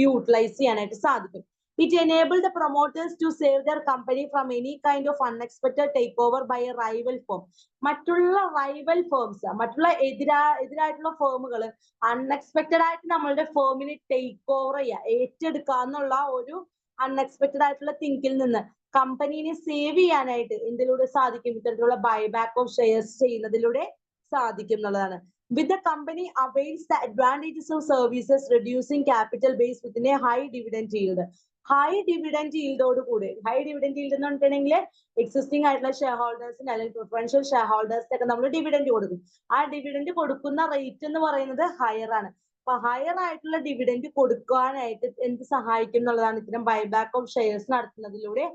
യൂട്ടിലൈസ് ചെയ്യാനായിട്ട് സാധിക്കും. It enabled the promoters to save their company from any kind of unexpected takeover by a rival firm. മറ്റുള്ള റൈവൽ ഫേംസ്, മറ്റുള്ള എതിരായിട്ടുള്ള ഫേമുകൾ അൺഎക്സ്പെക്ടഡ് ആയിട്ട് നമ്മളുടെ ഫേമിനെ ടേക്ക് ഓവർ ചെയ്യുക, ഏറ്റെടുക്കാന്നുള്ള ഒരു അൺഎക്സ്പെക്ടഡ് ആയിട്ടുള്ള തിങ്കിൽ നിന്ന് കമ്പനീനെ സേവ് ചെയ്യാനായിട്ട് എന്തിലൂടെ സാധിക്കും? ഇത്തരത്തിലുള്ള ബൈബാക്ക് ഓഫ് ഷെയർസ് ചെയ്യുന്നതിലൂടെ സാധിക്കും എന്നുള്ളതാണ്. With the company avails the advantages of services, reducing capital base within a high dividend yield. High dividend ഈൽഡോട് കൂടി, ഹൈ ഡിവിഡൻഡ് ഈൽഡ് എന്ന് പറഞ്ഞിട്ടുണ്ടെങ്കിൽ എക്സിസ്റ്റിംഗ് ആയിട്ടുള്ള ഷെയർ ഹോൾഡേഴ്സിന് അല്ലെങ്കിൽ പ്രിഫറൻഷ്യൽ ഷെയർ ഹോൾഡേഴ്സിനൊക്കെ നമ്മൾ ഡിവിഡൻഡ് കൊടുക്കും. ആ ഡിവിഡൻഡ് കൊടുക്കുന്ന റേറ്റ് എന്ന് പറയുന്നത് ഹയർ ആണ്. അപ്പൊ ഹയർ ആയിട്ടുള്ള ഡിവിഡൻഡ് കൊടുക്കാനായിട്ട് എന്ത് സഹായിക്കും എന്നുള്ളതാണ്. ഇത്തരം ബൈബാക്ക് ഓഫ് ഷെയർസ് നടത്തുന്നതിലൂടെ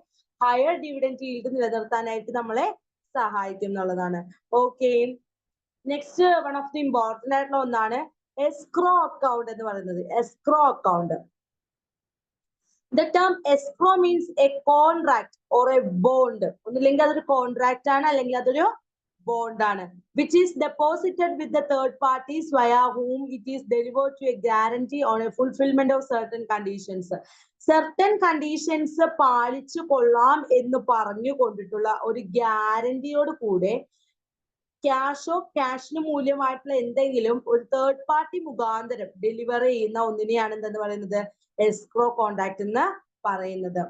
ഹയർ ഡിവിഡൻഡ് ഈൽഡ് നിലനിർത്താനായിട്ട് നമ്മളെ സഹായിക്കും എന്നുള്ളതാണ്. Okay, next one of the important ആയിട്ടുള്ള ഒന്നാണ് എസ്ക്രോ അക്കൗണ്ട് എന്ന് പറയുന്നത്. Escrow account, the term escrow means a contract or a bond. ഒന്നില്ലെങ്കിൽ അതൊരു കോൺട്രാക്ട് ആണ്, അല്ലെങ്കിൽ അതൊരു ബോണ്ട് ആണ്, which is deposited with the third parties via whom it is delivered to a guarantee on a fulfillment of certain conditions. certain conditions പാലിച്ചു കൊള്ളാം എന്ന് പറഞ്ഞു കൊണ്ടിട്ടുള്ള ഒരു ഗ്യാരണ്ടിയോട് കൂടെ ക്യാഷോ ക്യാഷിന് മൂല്യമായിട്ടുള്ള എന്തെങ്കിലും ഒരു തേർഡ് പാർട്ടി മുഖാന്തരം ഡെലിവർ ചെയ്യുന്ന ഒന്നിനെയാണ് എന്തെന്ന് പറയുന്നത്? escrow contract എന്ന് പറയുന്നത്.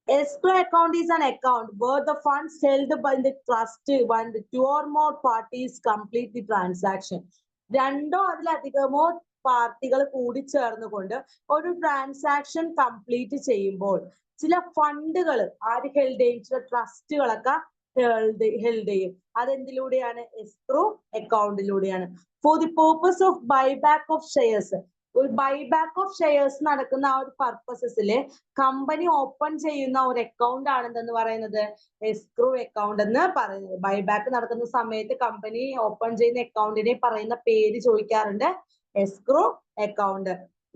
Escrow account is an account where the funds held by the trust when the two or more parties complete the transaction. രണ്ടോ അതിലധികമോ പാർട്ടികൾ കൂടി ചേർന്നുകൊണ്ട് ഒരു ട്രാൻസാക്ഷൻ കംപ്ലീറ്റ് ചെയ്യുമ്പോൾ ചില ഫണ്ടുകൾ ആര് ഹെൽഡ് ചെയ്യും? ചില ട്രസ്റ്റുകളൊക്കെ ഹെൽഡ് ചെയ്യും. അതെന്തിലൂടെയാണ്? escrow അക്കൗണ്ടിലൂടെയാണ്. For the purpose of buyback of shares, ഒരു ബൈബാക്ക് ഓഫ് ഷെയർസ് നടക്കുന്ന ആ ഒരു പർപ്പസസിൽ കമ്പനി ഓപ്പൺ ചെയ്യുന്ന ഒരു അക്കൗണ്ട് ആണ് എന്തെന്ന് പറയുന്നത്? എസ്ക്രോ അക്കൗണ്ട് എന്ന് പറയുന്നത്. ബൈബാക്ക് നടക്കുന്ന സമയത്ത് കമ്പനി ഓപ്പൺ ചെയ്യുന്ന അക്കൗണ്ടിനെ പറയുന്ന പേര് ചോദിക്കാറുണ്ട്, എസ്ക്രോ അക്കൗണ്ട്.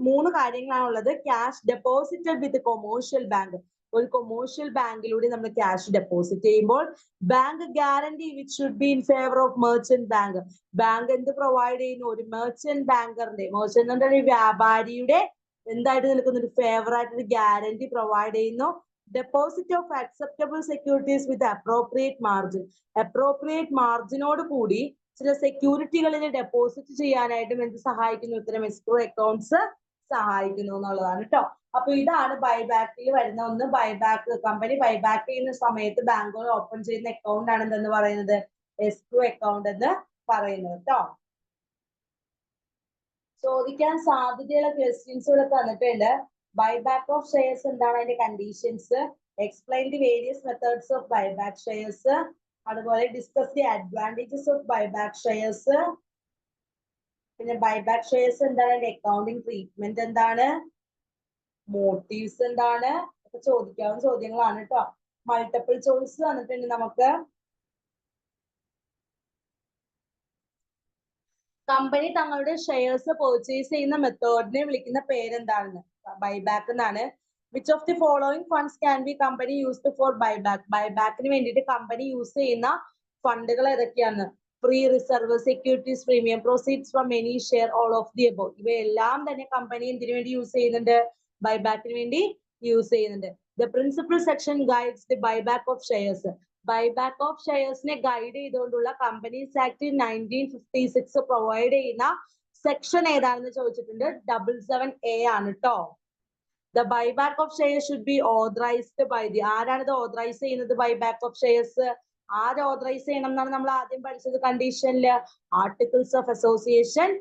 3 കാര്യങ്ങളാണുള്ളത്. ക്യാഷ് ഡെപ്പോസിറ്റഡ് വിത്ത് കൊമേഴ്ഷ്യൽ ബാങ്ക്, ഒരു കൊമേഴ്ഷ്യൽ ബാങ്കിലൂടെ നമ്മൾ ക്യാഷ് ഡെപ്പോസിറ്റ് ചെയ്യുമ്പോൾ bank guarantee which should be in favour of merchant bank. Bank എന്ത് പ്രൊവൈഡ് ചെയ്യുന്നു? ഒരു മെർച്ചന്റ് ബാങ്കറിന്റെ, മെർച്ചന്റ് ഒരു വ്യാപാരിയുടെ എന്തായിട്ട് നിൽക്കുന്ന ഒരു ഫേവർ ആയിട്ട് ഒരു ഗ്യാരണ്ടി പ്രൊവൈഡ് ചെയ്യുന്നു. Deposit of acceptable securities with appropriate margin. Appropriate മാർജിനോട് കൂടി ചില സെക്യൂരിറ്റികളിൽ ഡെപ്പോസിറ്റ് ചെയ്യാനായിട്ടും എന്ത് സഹായിക്കുന്നു? ഇത്തരം എസ്ക്രോ അക്കൗണ്ട്സ് സഹായിക്കുന്നു എന്നുള്ളതാണ് കേട്ടോ. അപ്പൊ ഇതാണ് ബൈബാക്കിൽ വരുന്ന ഒന്ന്. ബൈബാക്ക്, കമ്പനി ബൈബാക്ക് ചെയ്യുന്ന സമയത്ത് ബാങ്കുകൾ ഓപ്പൺ ചെയ്യുന്ന അക്കൗണ്ട് ആണ് എന്തെന്ന് പറയുന്നത്? എസ്ക്രോ അക്കൗണ്ട് എന്ന് പറയുന്നത് കേട്ടോ. ചോദിക്കാൻ സാധ്യതയുള്ള ക്വസ്റ്റ്യൻസ് ഇവിടെ തന്നിട്ടുണ്ട്. ബൈബാക്ക് ഓഫ് ഷെയർസ് എന്താണ് അതിന്റെ conditions, explain the various methods of buyback shares, അതുപോലെ discuss the advantages of buyback shares, പിന്നെ ബൈബാക്ക് ഷെയർസ് എന്താണ്, അതിന്റെ അക്കൗണ്ടിങ് ട്രീറ്റ്മെന്റ് എന്താണ്, മോട്ടീവ്സ് എന്താണ്, ഒക്കെ ചോദിക്കാവുന്ന ചോദ്യങ്ങളാണ് കേട്ടോ. മൾട്ടിപ്പിൾ ചോയ്സ് തന്നിട്ടുണ്ട് നമുക്ക്. കമ്പനി തങ്ങളുടെ ഷെയർസ് പർച്ചേസ് ചെയ്യുന്ന മെത്തേഡിനെ വിളിക്കുന്ന പേരെന്താണെന്ന്? ബൈബാക്ക് എന്നാണ്. Which of the following funds can be company used for buyback? ബൈബാക്കിന് വേണ്ടിയിട്ട് കമ്പനി യൂസ് ചെയ്യുന്ന ഫണ്ടുകൾ ഏതൊക്കെയാണ്? Free reserve, securities premium, proceeds from any share, all of the above. ഇവയെല്ലാം തന്നെ കമ്പനി എന്തിനു വേണ്ടി യൂസ് ചെയ്യുന്നുണ്ട്? ബൈബാക്കിന് വേണ്ടി യൂസ് ചെയ്യുന്നുണ്ട്. The principal section guides the buyback of shares. Buyback of ഷെയർസിനെ ഗൈഡ് ചെയ്തുകൊണ്ടുള്ള കമ്പനീസ് ആക്ട് 1956 പ്രൊവൈഡ് ചെയ്യുന്ന സെക്ഷൻ ഏതാണെന്ന് ചോദിച്ചിട്ടുണ്ട്. 77A ആണ് കേട്ടോ. The buyback of shares should be authorised by the. ആരാണ് ഇത് ഓതറൈസ് ചെയ്യുന്നത്? ബൈബാക്ക് ഓഫ് ഷെയർസ് ആര് ഓതറൈസ് ചെയ്യണം എന്നാണ് നമ്മൾ ആദ്യം പഠിച്ചത് കണ്ടീഷനില്? ആർട്ടിക്കിൾസ് ഓഫ് അസോസിയേഷൻ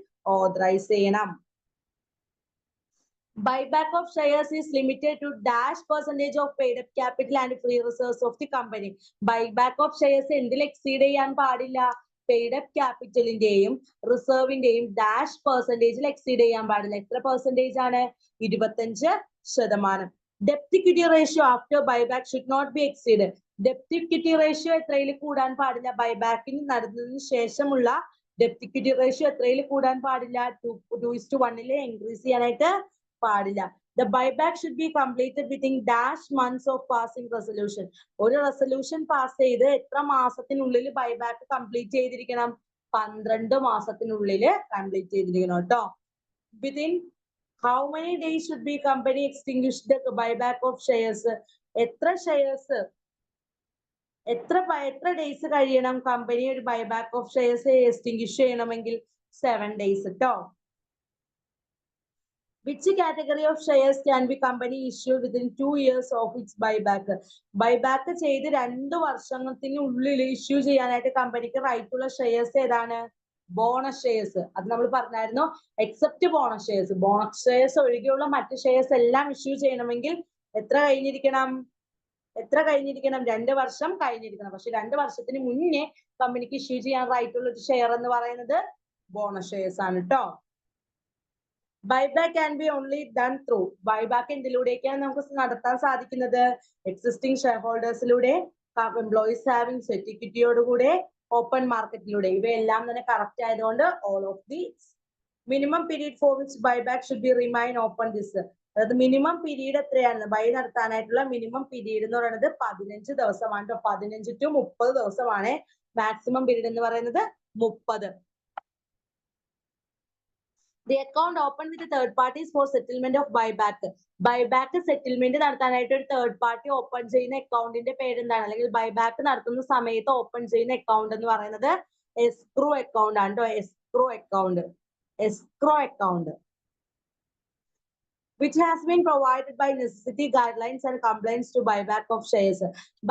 ഓതറൈസ് ചെയ്യണം. Buyback of shares is limited to -% of paid up capital and free reserves of the company. Buyback of shares എന്തിൽ എക്സീഡ് ചെയ്യാൻ പാടില്ല? പെയ്ഡ് അപ്പ് ക്യാപിറ്റലിന്റെയും റിസർവിന്റെയും %% എക്സീഡ് ചെയ്യാൻ പാടില്ല. എത്ര പെർസെന്റേജ് ആണ്? 25%. ഡെപ്റ്റ് equity ratio after buyback should not be exceed. ഡെപ്റ്റ് ഇക്വിറ്റി റേഷ്യോ എത്രയിൽ കൂടാൻ പാടില്ല? ബൈബാക്കിന് നടന്നതിന് ശേഷമുള്ള ഡെപ്റ്റ് ഇക്വിറ്റി റേഷ്യോ എത്രയിൽ കൂടാൻ പാടില്ല? 2:1 ഇൻക്രീസ് ചെയ്യാനായിട്ട് പാടില്ല. The buyback should be completed within -months of passing resolution. ഒരു റെസൊല്യൂഷൻ പാസ് ചെയ്ത് എത്ര മാസത്തിനുള്ളിൽ ബൈബാക്ക് കംപ്ലീറ്റ് ചെയ്തിരിക്കണം? 12 മാസത്തിനുള്ളിൽ കംപ്ലീറ്റ് ചെയ്തിരിക്കണം കേട്ടോ. Within how many days should be company extinguish the buyback of shares? എത്ര ഷെയർസ്, എത്ര ഡേയ്സ് കഴിയണം കമ്പനി ഒരു ബൈബാക്ക് ഓഫ് ഷെയർസ് എക്സ്റ്റിംഗ്വിഷ് ചെയ്യണമെങ്കിൽ? 7 days കേട്ടോ. Which category of shares can be company issued within 2 years of its buyback? Buyback ചെയ്ത് 2 വർഷത്തിനുള്ളിൽ issue ചെയ്യാനായിട്ട് കമ്പനിക്ക് റൈറ്റ് ഉള്ള ഷെയർസ് ഏതാണ്? Bonus shares. അത് നമ്മൾ പറഞ്ഞായിരുന്നു. Except bonus shares, bonus shares ഒഴികെയുള്ള മറ്റ് ഷെയർസ് എല്ലാം ഇഷ്യൂ ചെയ്യണമെങ്കിൽ എത്ര കഴിഞ്ഞിരിക്കണം? 2 വർഷം കഴിഞ്ഞിരിക്കണം. പക്ഷെ 2 വർഷത്തിന് മുന്നേ കമ്പനിക്ക് ഇഷ്യൂ ചെയ്യാൻ റൈറ്റ് ഉള്ള ഒരു ഷെയർ എന്ന് പറയുന്നത് ബോണസ് ഷെയർസ് ആണ് കേട്ടോ. Buyback can be only done through. Buyback എന്തിലൂടെയൊക്കെയാണ് നമുക്ക് നടത്താൻ സാധിക്കുന്നത്? എക്സിസ്റ്റിംഗ് ഷെയർ ഹോൾഡേഴ്സിലൂടെ, എംപ്ലോയീസ് ഹാവിംഗ് സെക്യൂരിറ്റിയോടുകൂടെ, ഓപ്പൺ മാർക്കറ്റിലൂടെ. ഇവയെല്ലാം തന്നെ കറക്റ്റ് ആയതുകൊണ്ട് all of these. Minimum period for which buyback should be remain open this. അതായത് മിനിമം പീരീഡ് എത്രയാണ്? ബൈ നടത്താനായിട്ടുള്ള മിനിമം പീരീഡ് എന്ന് പറയുന്നത് 15 ദിവസമാണ്. 15 to 30 ദിവസമാണ് മാക്സിമം പീരീഡ് എന്ന് പറയുന്നത് 30. The account opened with the third parties for settlement of buyback. Buyback settlement നടത്താനായിട്ട് ഒരു തേർഡ് പാർട്ടി ഓപ്പൺ ചെയ്യുന്ന അക്കൗണ്ടിന്റെ പേരെന്താണ്? അല്ലെങ്കിൽ ബൈബാക്ക് നടത്തുന്ന സമയത്ത് ഓപ്പൺ ചെയ്യുന്ന അക്കൗണ്ട് എന്ന് പറയുന്നത് എസ്ക്രോ അക്കൗണ്ട് ആണ് കേട്ടോ. Escrow account which has been provided by necessity guidelines and compliance to buyback of shares.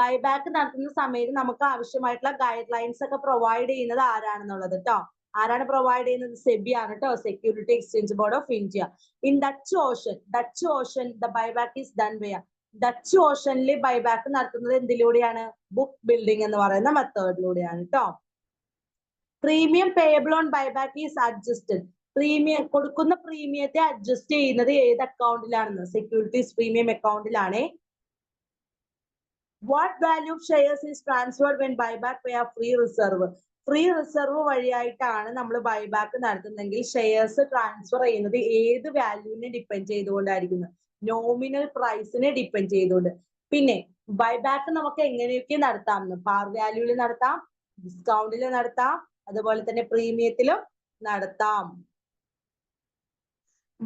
Buyback നടത്തുന്ന സമയത്ത് നമുക്ക് ആവശ്യമായിട്ടുള്ള ഗൈഡ് ലൈൻസ് ഒക്കെ പ്രൊവൈഡ് ചെയ്യുന്നത് ആരാണെന്നുള്ളത് കേട്ടോ. ആരാണ് പ്രൊവൈഡ് ചെയ്യുന്നത്? സെബി ആണ് കേട്ടോ. Security exchange board of India. In Dutch auction the buyback is done way. Dutch ഓഷനിൽ ബൈബാക്ക് നടത്തുന്നത് എന്തിലൂടെയാണ്? ബുക്ക് ബിൽഡിംഗ് എന്ന് പറയുന്ന മെത്തേഡിലൂടെയാണ് കേട്ടോ. Premium payable on buyback is adjusted. Premium കൊടുക്കുന്ന പ്രീമിയത്തെ അഡ്ജസ്റ്റ് ചെയ്യുന്നത് ഏത് അക്കൗണ്ടിലാണെന്ന്? സെക്യൂരിറ്റീസ് പ്രീമിയം അക്കൗണ്ടിലാണ്. What value of shares is transferred when buyback way free reserve. Free reserve വഴിയായിട്ടാണ് നമ്മൾ ബൈബാക്ക് നടത്തുന്നതെങ്കിൽ ഷെയർസ് ട്രാൻസ്ഫർ ചെയ്യുന്നത് ഏത് വാല്യൂവിനെ ഡിപ്പെൻഡ് ചെയ്തുകൊണ്ടായിരിക്കുന്നത്? നോമിനൽ പ്രൈസിനെ ഡിപ്പെൻഡ് ചെയ്തുകൊണ്ട്. പിന്നെ ബൈബാക്ക് നമുക്ക് എങ്ങനെയൊക്കെ നടത്താം? പാർ വാല്യൂവിൽ നടത്താം, ഡിസ്കൗണ്ടിൽ നടത്താം, അതുപോലെ തന്നെ പ്രീമിയത്തിലും നടത്താം.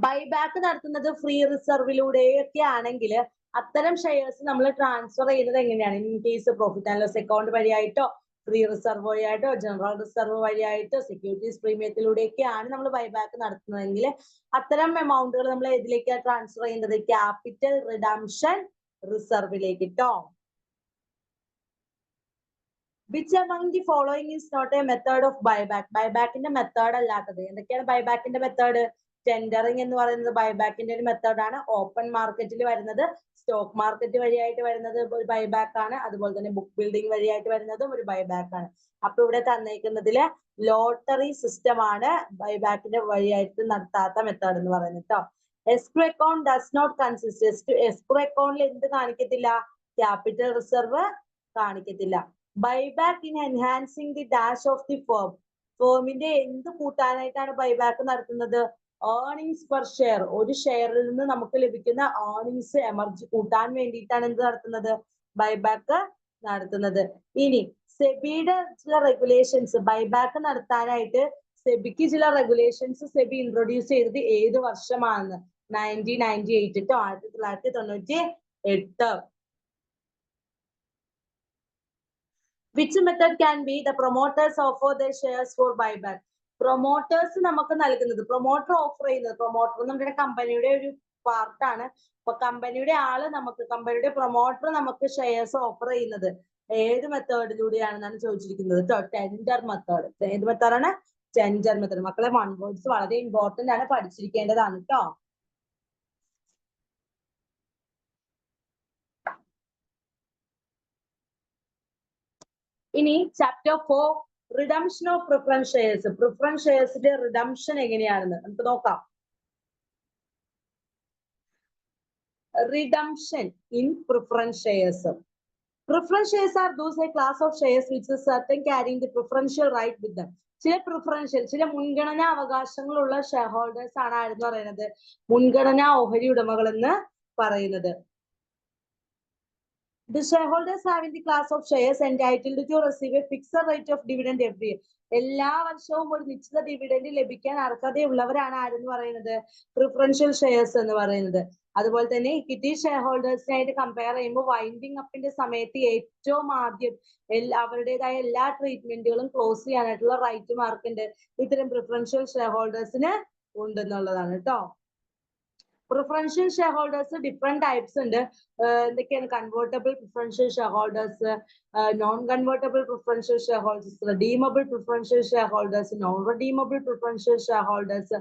ബൈബാക്ക് നടത്തുന്നത് ഫ്രീ റിസർവിലൂടെയൊക്കെ ആണെങ്കിൽ അത്തരം ഷെയർസ് നമ്മൾ ട്രാൻസ്ഫർ ചെയ്യുന്നത് എങ്ങനെയാണ്? In case profit and loss account വഴിയായിട്ടോ, ഫ്രീ റിസർവ് വഴിയായിട്ടോ, ജനറൽ റിസർവ് വഴിയായിട്ടോ, സെക്യൂരിറ്റീസ് പ്രീമിയത്തിലൂടെയൊക്കെയാണ് നമ്മൾ ബൈബാക്ക് നടത്തുന്നതെങ്കിൽ അത്തരം എമൗണ്ടുകൾ നമ്മൾ ഏതിലേക്കാണ് ട്രാൻസ്ഫർ ചെയ്യുന്നത്? ക്യാപിറ്റൽ റിഡംഷൻ റിസർവിലേക്ക് ട്ടോ. Which among the following is not a method of buyback? ബൈബാക്കിന്റെ മെത്തേഡ് അല്ലാത്തത് എന്തൊക്കെയാണ്? ബൈബാക്കിന്റെ മെത്തേഡ് ടെൻഡറിങ് എന്ന് പറയുന്നത് ബൈബാക്കിന്റെ ഒരു മെത്തേഡാണ്. ഓപ്പൺ മാർക്കറ്റിൽ വരുന്നത്, സ്റ്റോക്ക് മാർക്കറ്റ് വഴിയായിട്ട് വരുന്നത് ഒരു ബൈബാക്ക് ആണ്. അതുപോലെ തന്നെ ബുക്ക് ബിൽഡിംഗ് വഴിയായിട്ട് വരുന്നതും ഒരു ബൈബാക്ക് ആണ്. അപ്പൊ ഇവിടെ തന്നേക്കുന്നതില് ലോട്ടറി സിസ്റ്റം ആണ് ബൈബാക്കിന്റെ വഴിയായിട്ട് നടത്താത്ത മെത്തേഡ് എന്ന് പറയുന്നത് കേട്ടോ. Escrow account does not consist. Escrow അക്കൗണ്ടിൽ എന്ത് കാണിക്കത്തില്ല? ക്യാപിറ്റൽ റിസർവ് കാണിക്കത്തില്ല. Buyback in enhancing the dash of the firm. ഫേമിന്റെ എന്ത് കൂട്ടാനായിട്ടാണ് ബൈബാക്ക് നടത്തുന്നത്? Earnings per share. ഒരു ഷെയറിൽ നിന്ന് നമുക്ക് ലഭിക്കുന്ന ഏർണിങ്സ് എമർജി കൂട്ടാൻ വേണ്ടിയിട്ടാണ് എന്ത് നടത്തുന്നത്? ബൈബാക്ക് നടത്തുന്നത്. ഇനി സെബിയുടെ ചില റെഗുലേഷൻസ്, ബൈബാക്ക് നടത്താനായിട്ട് സെബിക്ക് ചില റെഗുലേഷൻസ് സെബി ഇൻട്രൊഡ്യൂസ് ചെയ്തത് ഏത് വർഷമാണെന്ന്? 1998 ട്ടോ, 1998. Which method can be the promoters offer their shares for buyback? Promoters നമുക്ക് നൽകുന്നത്, പ്രൊമോട്ടർ ഓഫർ ചെയ്യുന്നത്, പ്രൊമോട്ടർ നമ്മുടെ കമ്പനിയുടെ ഒരു പാർട്ടാണ്. അപ്പൊ കമ്പനിയുടെ ആള് നമുക്ക്, കമ്പനിയുടെ പ്രൊമോട്ടർ നമുക്ക് ഷെയർസ് ഓഫർ ചെയ്യുന്നത് ഏത് മെത്തേഡിലൂടെയാണെന്നാണ് ചോദിച്ചിരിക്കുന്നത് കേട്ടോ. Tender method. ഏത് മെത്തേഡാണ്? Tender method. മക്കളെ വൺ വേർഡ്സ് വളരെ ഇമ്പോർട്ടന്റ് ആണ്, പഠിച്ചിരിക്കേണ്ടതാണ് കേട്ടോ. ഇനി chapter 4 redemption of preference shares. Preference ഷെയർസിന്റെ റിഡംഷൻ എങ്ങനെയാണെന്ന് നമുക്ക് നോക്കാം. Redemption in preference shares. Preference shares are those a class of shares which is certain carrying the preferential right with them. ചില പ്രിഫറൻഷ്യൽ, ചില മുൻഗണനാ അവകാശങ്ങളുള്ള ഷെയർ ഹോൾഡേഴ്സ് ആണ് ആരെന്ന് പറയുന്നത്? മുൻഗണനാ ഓഹരി ഉടമകൾ എന്ന് പറയുന്നത്. The shareholders having the class of shares entitled to receive a fixed rate of dividend every year. എല്ലാ വർഷവും ഒരു നിശ്ചിത ഡിവിഡൻഡ് ലഭിക്കാൻ അർഹതയുള്ളവരാണ് ആരെന്ന് പറയുന്നത്? പ്രിഫറൻഷ്യൽ ഷെയർസ് എന്ന് പറയുന്നത്. അതുപോലെ തന്നെ ഇക്വിറ്റി ഷെയർ ഹോൾഡേഴ്സിനായിട്ട് കമ്പയർ ചെയ്യുമ്പോൾ വൈൻഡിങ് അപ്പിന്റെ സമയത്ത് ഏറ്റവും ആദ്യം അവരുടേതായ എല്ലാ ട്രീറ്റ്മെന്റുകളും ക്ലോസ് ചെയ്യാനായിട്ടുള്ള റൈറ്റ് മാർക്കുണ്ട് ഇത്തരം പ്രിഫറൻഷ്യൽ ഷെയർ ഹോൾഡേഴ്സിന് ഉണ്ടെന്നുള്ളതാണ് കേട്ടോ. Preferential share holders different types ഉണ്ട്. എന്തൊക്കെയാണ്? Convertible preferential share holders, non convertible preferential share holders, redeemable preferential share holders, non redeemable preferential share holders,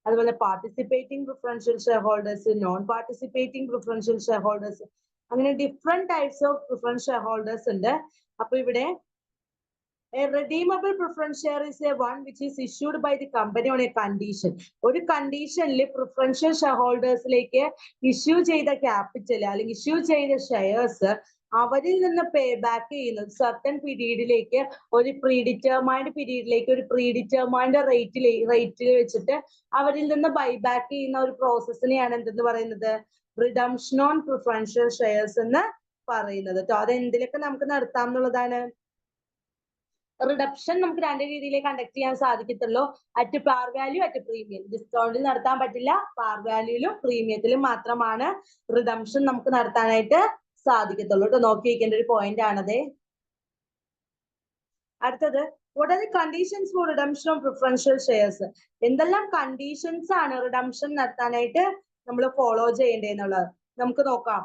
അതുപോലെ participating preferential share holders, non participating preferential share holders, അങ്ങനെ different types of preference share holders ഉണ്ട്. അപ്പൊ ഇവിടെ a redeemable preference share is a one which is issued by the company on a condition. ഒരു കണ്ടീഷനിൽ preferential share ഹോൾഡേഴ്സിലേക്ക് issue ചെയ്ത capital അല്ലെങ്കിൽ issue ചെയ്ത shares അവരിൽ നിന്ന് പേ ബാക്ക് ചെയ്യുന്നത് സർട്ടൻ പീരീഡിലേക്ക്, ഒരു പ്രീഡിറ്റർമൈൻഡ് പീരീഡിലേക്ക്, ഒരു പ്രീഡിറ്റർമൈൻഡ് റേറ്റിൽ വെച്ചിട്ട് അവരിൽ നിന്ന് ബൈ ബാക്ക് ചെയ്യുന്ന ഒരു പ്രോസസ്സിനെയാണ് എന്തെന്ന് പറയുന്നത്? റിഡംഷൻ ഓൺ പ്രിഫറൻഷ്യൽ ഷെയർസ് എന്ന് പറയുന്നത് കേട്ടോ. അത് എന്തിലൊക്കെ നമുക്ക് നടത്താം എന്നുള്ളതാണ്. റിഡംഷൻ നമുക്ക് രണ്ട് രീതിയിൽ കണ്ടക്ട് ചെയ്യാൻ സാധിക്കത്തുള്ളൂ. At par value, at premium. ഡിസ്കൗണ്ടിൽ നടത്താൻ പറ്റില്ല, പാർ വാല്യൂയിലും പ്രീമിയത്തിലും മാത്രമാണ് റിഡംഷൻ നമുക്ക് നടത്താനായിട്ട് സാധിക്കത്തുള്ളൂ കേട്ടോ. നോക്കി വയ്ക്കേണ്ട ഒരു പോയിന്റ് ആണത്. അടുത്തത്, what are the conditions for redemption of preferential shares? എന്തെല്ലാം കണ്ടീഷൻസ് ആണ് റിഡംഷൻ നടത്താനായിട്ട് നമ്മൾ ഫോളോ ചെയ്യേണ്ടതെന്നുള്ളത് നമുക്ക് നോക്കാം.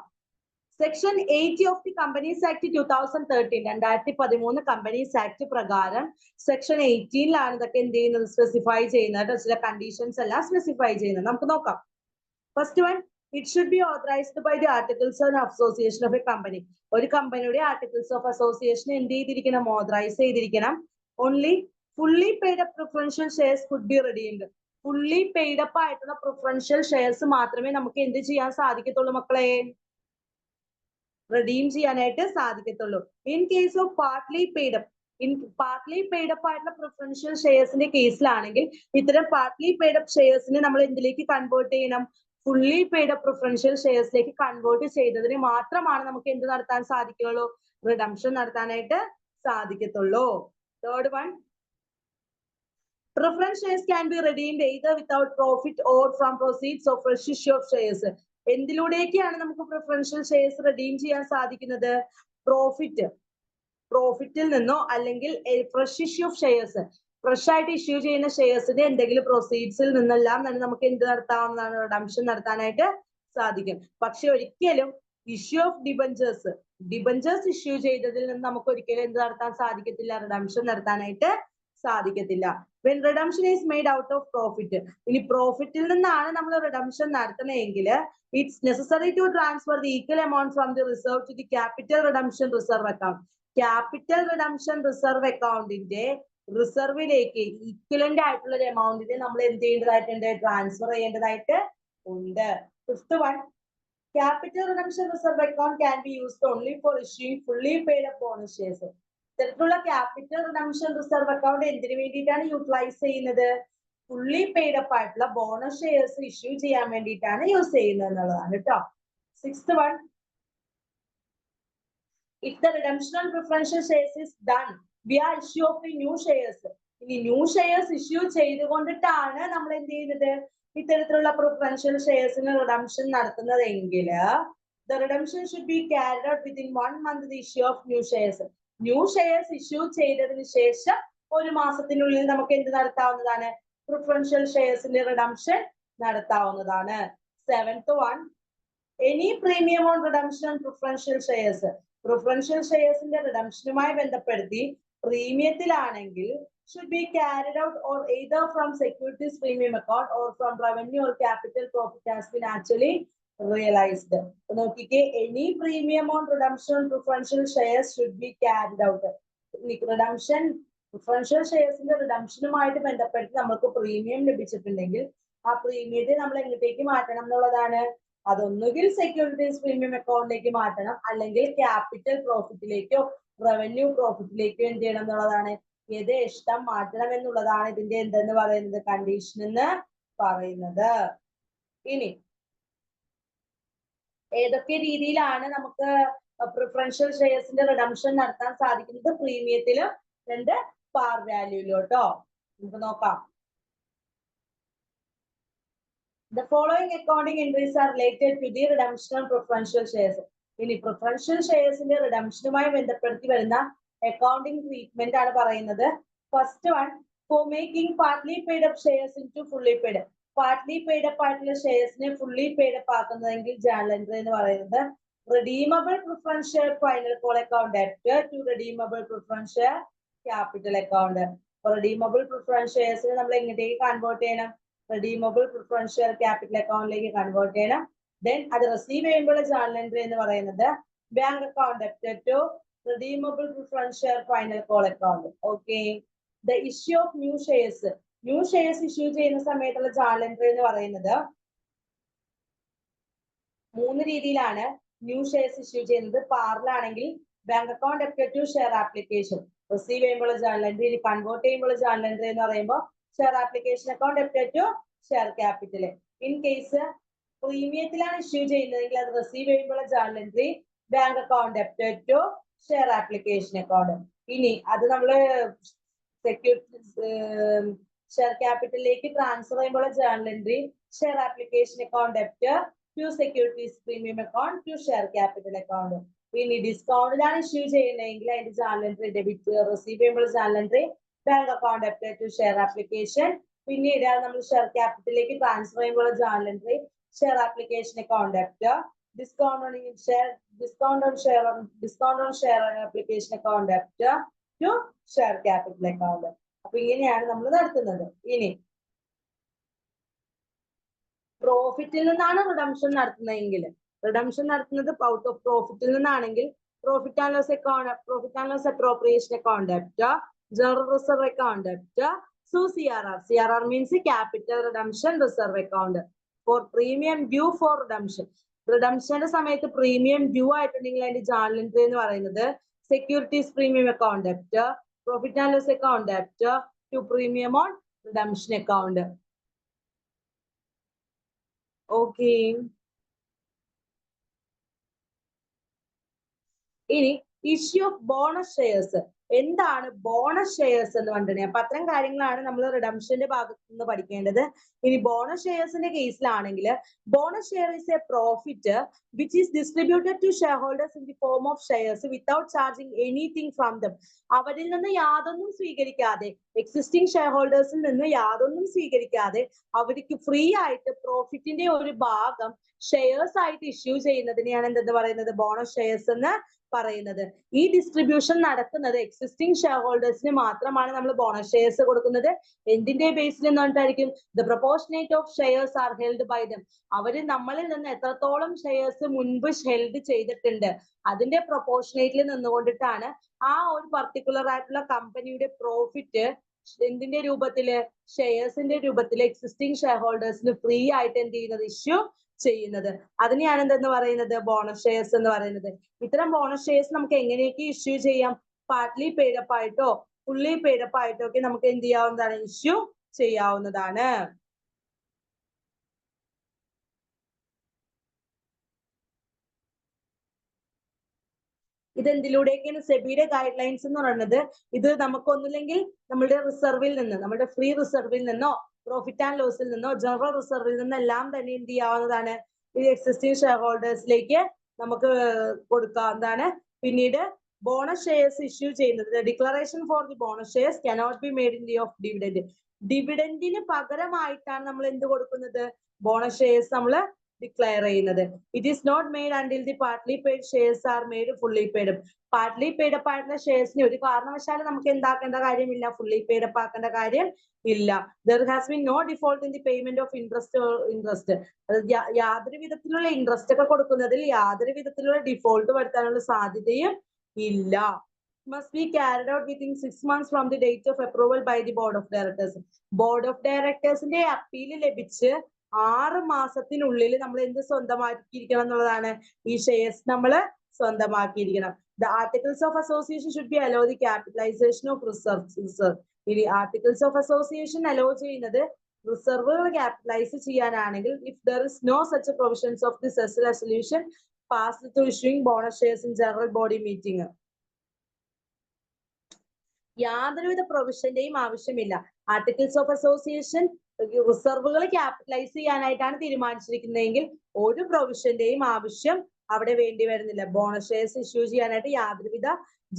Section 80 of the companies act 2013, 2013 companies act പ്രകാരം സെക്ഷൻ 18ലാണ് ഇതൊക്കെ എന്ത് ചെയ്യുന്നത്? സ്പെസിഫൈ ചെയ്യുന്നത്. ചില കണ്ടീഷൻസ് എല്ലാം സ്പെസിഫൈ ചെയ്യുന്നത് നമുക്ക് നോക്കാം. First one, it should be authorised by the articles of association of a company. ഒരു കമ്പനിയുടെ ആർട്ടിക്കിൾസ് ഓഫ് അസോസിയേഷൻ എന്ത് ചെയ്തിരിക്കണം? ഓതറൈസ് ചെയ്തിരിക്കണം. Only fully paid up preferential shares could be redeemed. Fully paid up ആയിട്ടുള്ള preferential shares മാത്രമേ നമുക്ക് എന്ത് ചെയ്യാൻ സാധിക്കത്തുള്ളൂ മക്കളെ? റിഡീം ചെയ്യാനായിട്ട് സാധിക്കത്തുള്ളൂ. In case of partly paid up, partly paid up ആയിട്ടുള്ള പ്രിഫറൻഷ്യൽ ഷെയർസിന്റെ കേസിലാണെങ്കിൽ ഇത്തരം പാർട്ട്ലി പെയ്ഡ് അപ്പ് ഷെയർസിനെ നമ്മൾ എന്തിലേക്ക് കൺവേർട്ട് ചെയ്യണം? ഫുള്ളി പെയ്ഡ് പ്രിഫറൻഷ്യൽ ഷെയർസിലേക്ക് കൺവേർട്ട് ചെയ്തതിന് മാത്രമാണ് നമുക്ക് എന്ത് നടത്താൻ സാധിക്കുള്ളൂ, റിഡംഷൻ നടത്താനായിട്ട് സാധിക്കത്തുള്ളൂ. Third one, preference shares can be redeemed either without profit or from proceeds of fresh issue of shares. എന്തിലൂടെയൊക്കെയാണ് നമുക്ക് പ്രിഫറൻഷ്യൽ ഷെയർസ് റിഡീം ചെയ്യാൻ സാധിക്കുന്നത്? പ്രോഫിറ്റിൽ നിന്നോ അല്ലെങ്കിൽ fresh issue of shares, fresh ആയിട്ട് ഇഷ്യൂ ചെയ്യുന്ന ഷെയർസിന്റെ എന്തെങ്കിലും പ്രൊസീഡ്സിൽ നിന്നെല്ലാം തന്നെ നമുക്ക് എന്ത് നടത്താവുന്നതാണ്, റിഡംഷൻ നടത്താനായിട്ട് സാധിക്കും. പക്ഷെ ഒരിക്കലും ഇഷ്യൂ ഓഫ് ഡിബഞ്ചേഴ്സ് ഇഷ്യൂ ചെയ്തതിൽ നിന്ന് നമുക്ക് ഒരിക്കലും എന്ത് നടത്താൻ സാധിക്കത്തില്ല, റിഡംഷൻ നടത്താനായിട്ട് സാധിക്കത്തില്ല. when redemption is made out of profit, ഇനി പ്രോഫിറ്റിൽ നിന്നാണ് നമ്മൾ റിഡംഷൻ നടത്തണമെങ്കിൽ it's necessary to transfer the equal amount from the reserve to the capital redemption reserve account. Capital redemption reserve അക്കൗണ്ടിന്റെ റിസർവിലേക്ക് ഈക്വലന്റ് ആയിട്ടുള്ള ഒരു എമൗണ്ടിനെ നമ്മൾ എന്ത് ചെയ്യേണ്ടതായിട്ടുണ്ട്, ട്രാൻസ്ഫർ ചെയ്യേണ്ടതായിട്ട് ഉണ്ട്. Fifth one, capital redemption reserve account can be used only for issuing fully paid up bonus shares. ഇത്തരത്തിലുള്ള capital redemption reserve account എന്തിനു വേണ്ടിയിട്ടാണ് യൂട്ടിലൈസ് ചെയ്യുന്നത്, ഫുള്ളി പെയ്ഡ് അപ്പ് ആയിട്ടുള്ള ബോണസ് ഷെയർസ് ഇഷ്യൂ ചെയ്യാൻ വേണ്ടിയിട്ടാണ് യൂസ് ചെയ്യുന്നത് എന്നുള്ളതാണ് കേട്ടോ. Sixth one, if the redemption on preferential shares is done via issue of the new shares, ഇനി ന്യൂ ഷെയർസ് ഇഷ്യൂ ചെയ്തുകൊണ്ടിട്ടാണ് നമ്മൾ എന്ത് ചെയ്യുന്നത്, ഇത്തരത്തിലുള്ള പ്രിഫറൻഷ്യൽ ഷെയർസിന് റിഡംഷൻ നടത്തുന്നതെങ്കിൽ the redemption should be carried out within 1 month the issue of new shares. New shares issue ചെയ്തതിന് ശേഷം ഒരു മാസത്തിനുള്ളിൽ നമുക്ക് എന്ത് നടത്താവുന്നതാണ്, പ്രിഫറൻഷ്യൽ ഷെയർസിന്റെ റിഡംഷൻ നടത്താവുന്നതാണ്. Seventh one, any premium on redemption on preferential shares, preferential ഷെയർസിന്റെ റിഡംഷനുമായി ബന്ധപ്പെടുത്തി പ്രീമിയത്തിലാണെങ്കിൽ should be carried out or either from securities premium account or from revenue or capital profit has been actually realized. നോക്കിക്കേ, any premium on redemption preferential shares should be carried out. Redemption preferential ഷെയർസിന്റെ റിഡംഷനുമായിട്ട് ബന്ധപ്പെട്ട് നമുക്ക് premium ലഭിച്ചിട്ടുണ്ടെങ്കിൽ ആ പ്രീമിയത്തെ നമ്മൾ എങ്ങോട്ടേക്ക് മാറ്റണം എന്നുള്ളതാണ്. അതൊന്നുകിൽ securities premium അക്കൗണ്ടിലേക്ക് മാറ്റണം, അല്ലെങ്കിൽ ക്യാപിറ്റൽ പ്രോഫിറ്റിലേക്കോ റവന്യൂ പ്രോഫിറ്റിലേക്കോ എന്ത് ചെയ്യണം എന്നുള്ളതാണ്, യഥേഷ്ടം മാറ്റണം എന്നുള്ളതാണ് ഇതിന്റെ എന്തെന്ന് പറയുന്നത്, കണ്ടീഷൻ എന്ന് പറയുന്നത്. ഇനി ഏതൊക്കെ രീതിയിലാണ് നമുക്ക് പ്രിഫറൻഷ്യൽ ഷെയർസിന്റെ റിഡംഷൻ നടത്താൻ സാധിക്കുന്നത്, പ്രീമിയത്തിലും രണ്ട് പാർ വാല്യൂയിലും കേട്ടോ. നമുക്ക് നോക്കാം. The following accounting entries are related to the redemption of preferential shares. ഇനി പ്രിഫറൻഷ്യൽ ഷെയർസിന്റെ റിഡംഷനുമായി ബന്ധപ്പെടുത്തി വരുന്ന അക്കൗണ്ടിംഗ് ട്രീറ്റ്മെന്റ് ആണ് പറയുന്നത്. First one, for making partly paid up shares into fully paid. Partly paid up ആയിട്ടുള്ള ഷെയർസിനെ ഫുള്ളി പെയ്ഡ് അപ്പ് ആക്കുന്നതെങ്കിൽ ജേണൽ എൻട്രി എന്ന് പറയുന്നത് redeemable preference share final call account debt to redeemable preference share capital account. redeemable preference shares നമ്മൾ എങ്ങോട്ടേക്ക് convert ചെയ്യണം, redeemable preference share capital accountലേക്ക് convert ചെയ്യണം. then അത് റിസീവ് ചെയ്യുമ്പോൾ ജേണൽ എൻട്രി എന്ന് പറയുന്നത് bank account debt to redeemable preference share final call account. okay, the issue of new shares issue ചെയ്യുന്ന സമയത്തുള്ള ജേണൽ എൻട്രി എന്ന് പറയുന്നത് മൂന്ന് രീതിയിലാണ് ന്യൂ ഷെയർസ് ഇഷ്യൂ ചെയ്യുന്നത്. പാറിലാണെങ്കിൽ bank account ഡെപ്റ്റ് to share application, receive ചെയ്യുമ്പോൾ ജേണൽ എൻട്രി, കൺവേർട്ട് ചെയ്യുമ്പോൾ ജേണൽ എൻട്രി എന്ന് പറയുമ്പോൾ share application account ഡെപ്റ്റ് to share capital. In case പ്രീമിയത്തിലാണ് ഇഷ്യൂ ചെയ്യുന്നതെങ്കിൽ അത് റിസീവ് ചെയ്യുമ്പോൾ journal entry bank account ഡെപ്റ്റ് to share application account. ഇനി അത് നമ്മള് ഷെയർ ക്യാപിറ്റലിലേക്ക് ട്രാൻസ്ഫർ ചെയ്യുമ്പോൾ journal entry share application account ഡെപ്റ്റ് to securities premium account to share capital account. ഇനി ഡിസ്കൗണ്ടിലാണ് ഇഷ്യൂ ചെയ്യുന്നതെങ്കിൽ അതിന്റെ ജേണൽ എൻട്രി ഡെബിറ്റ്, റിസീവ് ചെയ്യുമ്പോൾ journal entry bank account ഡെപ്റ്റ് to share application. പിന്നീട് നമ്മൾ ഷെയർ ക്യാപിറ്റലിലേക്ക് ട്രാൻസ്ഫർ ചെയ്യുമ്പോൾ journal entry share application account debit, discount on share application account ഡെപ്റ്റ് to share capital account. അപ്പൊ ഇങ്ങനെയാണ് നമ്മൾ നടത്തുന്നത്. ഇനി പ്രോഫിറ്റിൽ നിന്നാണ് റിഡംഷൻ നടത്തുന്നതെങ്കിൽ, റിഡംഷൻ നടത്തുന്നത് ഔട്ട് ഓഫ് പ്രോഫിറ്റിൽ നിന്നാണെങ്കിൽ profit and loss appropriation account debit, general reserve account debit, CRR means capital redemption reserve account. For premium due four redemption, റിഡംഷന്റെ സമയത്ത് പ്രീമിയം ഡ്യൂ ആയിട്ടുണ്ടെങ്കിൽ അതിന്റെ ജേണൽ എൻട്രി എന്ന് പറയുന്നത് securities premium account debit, profit and loss account ഡെപ്റ്റ് to premium on redemption account. Okay. ഇനി issue of bonus shares. എന്താണ് bonus shares എന്ന് പറഞ്ഞിട്ടുണ്ടെങ്കിൽ അപ്പൊ അത്തരം കാര്യങ്ങളാണ് നമ്മൾ റിഡംഷന്റെ ഭാഗത്ത് നിന്ന് പഠിക്കേണ്ടത്. ഇനി ബോണസ് ഷെയർസിന്റെ കേസിലാണെങ്കിൽ bonus share is a profit which is distributed to share holders in the form of shares without charging anything from them. അവരിൽ നിന്ന് യാതൊന്നും സ്വീകരിക്കാതെ, എക്സിസ്റ്റിംഗ് ഷെയർ ഹോൾഡേഴ്സിൽ നിന്ന് യാതൊന്നും സ്വീകരിക്കാതെ അവർക്ക് ഫ്രീ ആയിട്ട് പ്രോഫിറ്റിന്റെ ഒരു ഭാഗം ഷെയർസ് ആയിട്ട് ഇഷ്യൂ ചെയ്യുന്നതിനെയാണ് എന്തെന്ന് പറയുന്നത്, ബോണസ് ഷെയർസ് എന്ന് പറയുന്നത്. ഈ ഡിസ്ട്രിബ്യൂഷൻ നടക്കുന്നത് എക്സിസ്റ്റിംഗ് ഷെയർ ഹോൾഡേഴ്സിന് മാത്രമാണ് നമ്മൾ ബോണസ് ഷെയർസ് കൊടുക്കുന്നത്. എന്തിന്റെ ബേസിൽ നിന്നിട്ടായിരിക്കും? The proportionate of shares are held by them. അവര് നമ്മളിൽ നിന്ന് എത്രത്തോളം ഷെയർസ് മുൻപ് ഹെൽഡ് ചെയ്തിട്ടുണ്ട് അതിന്റെ പ്രൊപ്പോർഷനേറ്റിൽ നിന്നുകൊണ്ടിട്ടാണ് ആ ഒരു പർട്ടിക്കുലർ ആയിട്ടുള്ള കമ്പനിയുടെ പ്രോഫിറ്റ് എന്തിന്റെ രൂപത്തില്, ഷെയർസിന്റെ രൂപത്തിൽ എക്സിസ്റ്റിംഗ് ഷെയർ ഹോൾഡേഴ്സിന് ഫ്രീ ആയിട്ട് എന്ത് ചെയ്യുന്നത്, ഇഷ്യൂ ചെയ്യുന്നത്. അതിനെയാണ് എന്തെന്ന് പറയുന്നത്, ബോണസ് ഷെയർസ് എന്ന് പറയുന്നത്. ഇത്തരം ബോണസ് ഷെയർസ് നമുക്ക് എങ്ങനെയൊക്കെ ഇഷ്യൂ ചെയ്യാം? പാർട്ട്ലി പെയ്ഡപ്പ് ആയിട്ടോ ഫുള്ളി പെയ്ഡപ്പ് ആയിട്ടോ ഒക്കെ നമുക്ക് എന്ത് ചെയ്യാവുന്നതാണ്, ഇഷ്യൂ ചെയ്യാവുന്നതാണ്. ഇതെന്തിലൂടെയൊക്കെയാണ് സെബിയുടെ ഗൈഡ് ലൈൻസ് എന്ന് പറയുന്നത്? ഇത് നമുക്കൊന്നില്ലെങ്കിൽ നമ്മുടെ റിസർവിൽ നിന്ന്, നമ്മുടെ ഫ്രീ റിസർവിൽ നിന്നോ പ്രോഫിറ്റ് ആൻഡ് ലോസിൽ നിന്നോ ജനറൽ റിസർവിൽ നിന്നെല്ലാം തന്നെ എന്ത് ചെയ്യാവുന്നതാണ്, ഈ എക്സിസ്റ്റിംഗ് ഷെയർ ഹോൾഡേഴ്സിലേക്ക് നമുക്ക് കൊടുക്കാവുന്നതാണ്. പിന്നീട് ബോണസ് ഷെയർസ് ഇഷ്യൂ ചെയ്യുന്നത്, declaration for the bonus shares cannot be made in the of dividend. ഡിവിഡൻഡിന് പകരമായിട്ടാണ് നമ്മൾ എന്ത് കൊടുക്കുന്നത്, ബോണസ് ഷെയർസ് നമ്മൾ ഡിക്ലെയർ ചെയ്യുന്നത്. It is not made until the partly paid shares are made fully paid up. Partly paid up ആയിട്ടുള്ള ഷെയർസിന് ഒരു കാരണവശാലും നമുക്ക് എന്താക്കേണ്ട കാര്യമില്ല, ഫുള്ളി പെയ്ഡപ്പ് ആക്കേണ്ട കാര്യം ഇല്ല. There has been no default in the payment of interest. യാതൊരു വിധത്തിലുള്ള ഇൻട്രസ്റ്റ് ഒക്കെ കൊടുക്കുന്നതിൽ യാതൊരു വിധത്തിലുള്ള ഡിഫോൾട്ട് വരുത്താനുള്ള സാധ്യതയും ഇല്ല. must be carried out within 6 months from the date of approval by the board of directors. Board of ഡയറക്ടേഴ്സിന്റെ അപ്പീൽ ലഭിച്ച് 6 മാസത്തിനുള്ളിൽ നമ്മൾ എന്ത് സ്വന്തമാക്കിയിരിക്കണം എന്നുള്ളതാണ്, ഈ ഷെയർസ് നമ്മൾ സ്വന്തമാക്കിയിരിക്കണം. The articles of association should be allow the capitalization of reserves. ഇനി articles of association hello ചെയ്യുന്നത് റിസർവുകൾ ക്യാപിറ്റലൈസ് ചെയ്യാനാണെങ്കിൽ if there is no such provisions of the cess resolution passed through issuing bonus shares in general body meeting. യാതൊരുവിധ പ്രൊവിഷന്റെയും ആവശ്യമില്ല. Articles of association റിസർവുകൾ capitalise ചെയ്യാനായിട്ടാണ് തീരുമാനിച്ചിരിക്കുന്നതെങ്കിൽ ഒരു പ്രൊവിഷന്റെയും ആവശ്യം അവിടെ വേണ്ടി വരുന്നില്ല. ബോണസ് ഷെയർസ് ഇഷ്യൂ ചെയ്യാനായിട്ട് യാതൊരുവിധ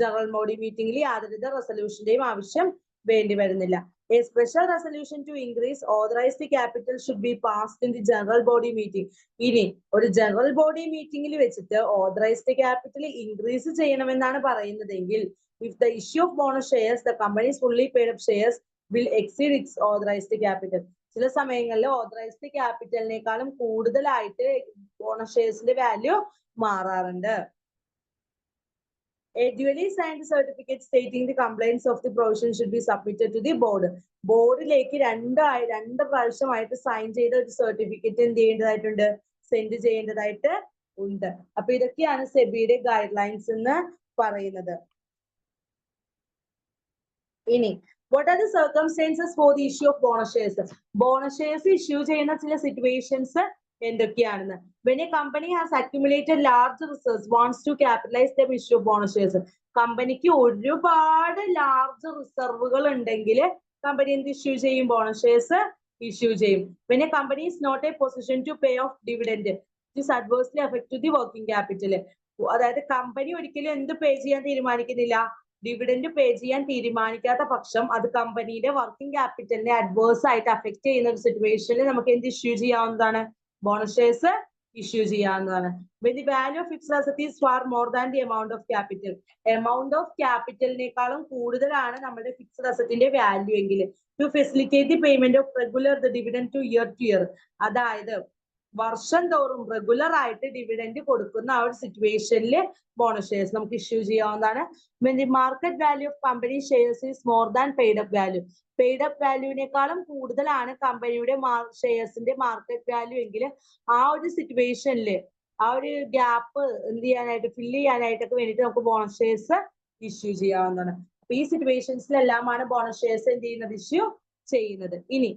ജനറൽ ബോഡി മീറ്റിംഗിൽ യാതൊരുവിധ റെസൊല്യൂഷന്റെയും ആവശ്യം വേണ്ടി വരുന്നില്ല. A special resolution to increase authorized capital should be passed in the general body meeting. ഇനി ഒരു ജനറൽ ബോഡി മീറ്റിംഗിൽ വെച്ചിട്ട് ഓതറൈസ്ഡ് ക്യാപിറ്റൽ ഇൻക്രീസ് ചെയ്യണമെന്നാണ് പറയുന്നതെങ്കിൽ if the issue of bonus shares, the company's fully paid up shares will exceed its authorized capital. ചില സമയങ്ങളിൽ authorised ക്യാപിറ്റലിനേക്കാളും കൂടുതലായിട്ട് bonus ഷെയർസിന്റെ value മാറാറുണ്ട്. A duly signed certificate stating the compliance of the provision should be submitted to the board. ബോർഡിലേക്ക് രണ്ട് പ്രാവശ്യമായിട്ട് sign ചെയ്ത ഒരു certificate എന്ത് ചെയ്യേണ്ടതായിട്ടുണ്ട്, സെൻഡ് ചെയ്യേണ്ടതായിട്ട് ഉണ്ട്. അപ്പൊ ഇതൊക്കെയാണ് സെബിയുടെ ഗൈഡ് ലൈൻസ് എന്ന് പറയുന്നത്. ഇനി what are the circumstances for the issue of bonus shares? Bonus shares issue ചെയ്യുന്ന ചില സിറ്റുവേഷൻസ് എന്തൊക്കെയാണെന്ന്. when a company has accumulated large reserves wants to capitalize the issue of bonus shares. കമ്പനിക്ക് ഒരുപാട് large റിസർവുകൾ ഉണ്ടെങ്കിൽ company എന്ത് issue ചെയ്യും, bonus shares issue ചെയ്യും. when a company is not a position to pay off dividend, it is adversely affect to the working capital. അതായത് company ഒരിക്കലും എന്ത് പേ ചെയ്യാൻ തീരുമാനിക്കുന്നില്ല, ഡിവിഡൻഡ് പേ ചെയ്യാൻ തീരുമാനിക്കാത്ത പക്ഷം അത് കമ്പനിയുടെ വർക്കിംഗ് ക്യാപിറ്റലിനെ അഡ്വേഴ്സ് ആയിട്ട് അഫക്ട് ചെയ്യുന്ന ഒരു സിറ്റുവേഷനിൽ നമുക്ക് എന്ത് ഇഷ്യൂ ചെയ്യാവുന്നതാണ്, ബോണസ് ഷെയർസ് ഇഷ്യൂ ചെയ്യാവുന്നതാണ്. when the value of fixed asset is far more than the amount of capital. Amount of ക്യാപിറ്റലിനേക്കാളും കൂടുതലാണ് നമ്മുടെ ഫിക്സ്ഡ് അസറ്റിന്റെ വാല്യൂ എങ്കിൽ to facilitate the payment of regular the dividend to year, അതായത് വർഷം തോറും regular ആയിട്ട് ഡിവിഡൻഡ് കൊടുക്കുന്ന ആ ഒരു സിറ്റുവേഷനിൽ ബോണസ് ഷെയർസ് നമുക്ക് ഇഷ്യൂ ചെയ്യാവുന്നതാണ്. when the market value of company shares is more than paid up value. Paid up വാല്യൂവിനേക്കാളും കൂടുതലാണ് കമ്പനിയുടെ ഷെയർസിന്റെ മാർക്കറ്റ് വാല്യൂ എങ്കിൽ ആ ഒരു സിറ്റുവേഷനിൽ ആ ഒരു ഗ്യാപ്പ് എന്ത് ചെയ്യാനായിട്ട്, ഫില്ല് ചെയ്യാനായിട്ടൊക്കെ വേണ്ടിയിട്ട് നമുക്ക് ബോണസ് ഷെയർസ് ഇഷ്യൂ ചെയ്യാവുന്നതാണ്. അപ്പൊ ഈ സിറ്റുവേഷൻസിലെല്ലാമാണ് ബോണസ് ഷെയർസ് എന്ത് ചെയ്യുന്നത്, ഇഷ്യൂ ചെയ്യുന്നത്. ഇനി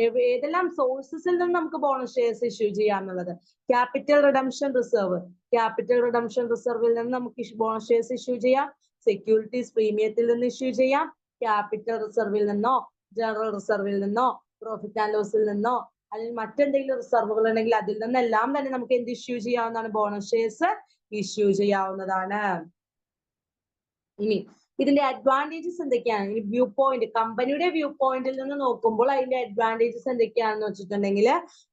ഏതെല്ലാം സോഴ്സസിൽ നിന്ന് നമുക്ക് ബോണസ് ഷെയർസ് ഇഷ്യൂ ചെയ്യാന്നുള്ളത്. Capital redemption reserve, capital redemption റിസർവിൽ നിന്ന് നമുക്ക് ബോണസ് ഷെയർസ് ഇഷ്യൂ ചെയ്യാം. സെക്യൂരിറ്റീസ് പ്രീമിയത്തിൽ നിന്ന് ഇഷ്യൂ ചെയ്യാം. ക്യാപിറ്റൽ റിസർവിൽ നിന്നോ ജനറൽ റിസർവിൽ നിന്നോ പ്രോഫിറ്റ് ആൻഡ് ലോസിൽ നിന്നോ അല്ലെങ്കിൽ മറ്റെന്തെങ്കിലും റിസർവുകൾ ഉണ്ടെങ്കിൽ അതിൽ നിന്നെല്ലാം തന്നെ നമുക്ക് എന്ത് ഇഷ്യൂ ചെയ്യാവുന്നതാണ്? ബോണസ് ഷെയർസ് ഇഷ്യൂ ചെയ്യാവുന്നതാണ്. ഇനി ഇതിന്റെ അഡ്വാൻറ്റേജസ് എന്തൊക്കെയാണ്? ഈ വ്യൂ പോയിന്റ്, കമ്പനിയുടെ വ്യൂ പോയിന്റിൽ നിന്ന് നോക്കുമ്പോൾ അതിന്റെ അഡ്വാൻറ്റേജസ് എന്തൊക്കെയാണെന്ന് വെച്ചിട്ടുണ്ടെങ്കിൽ,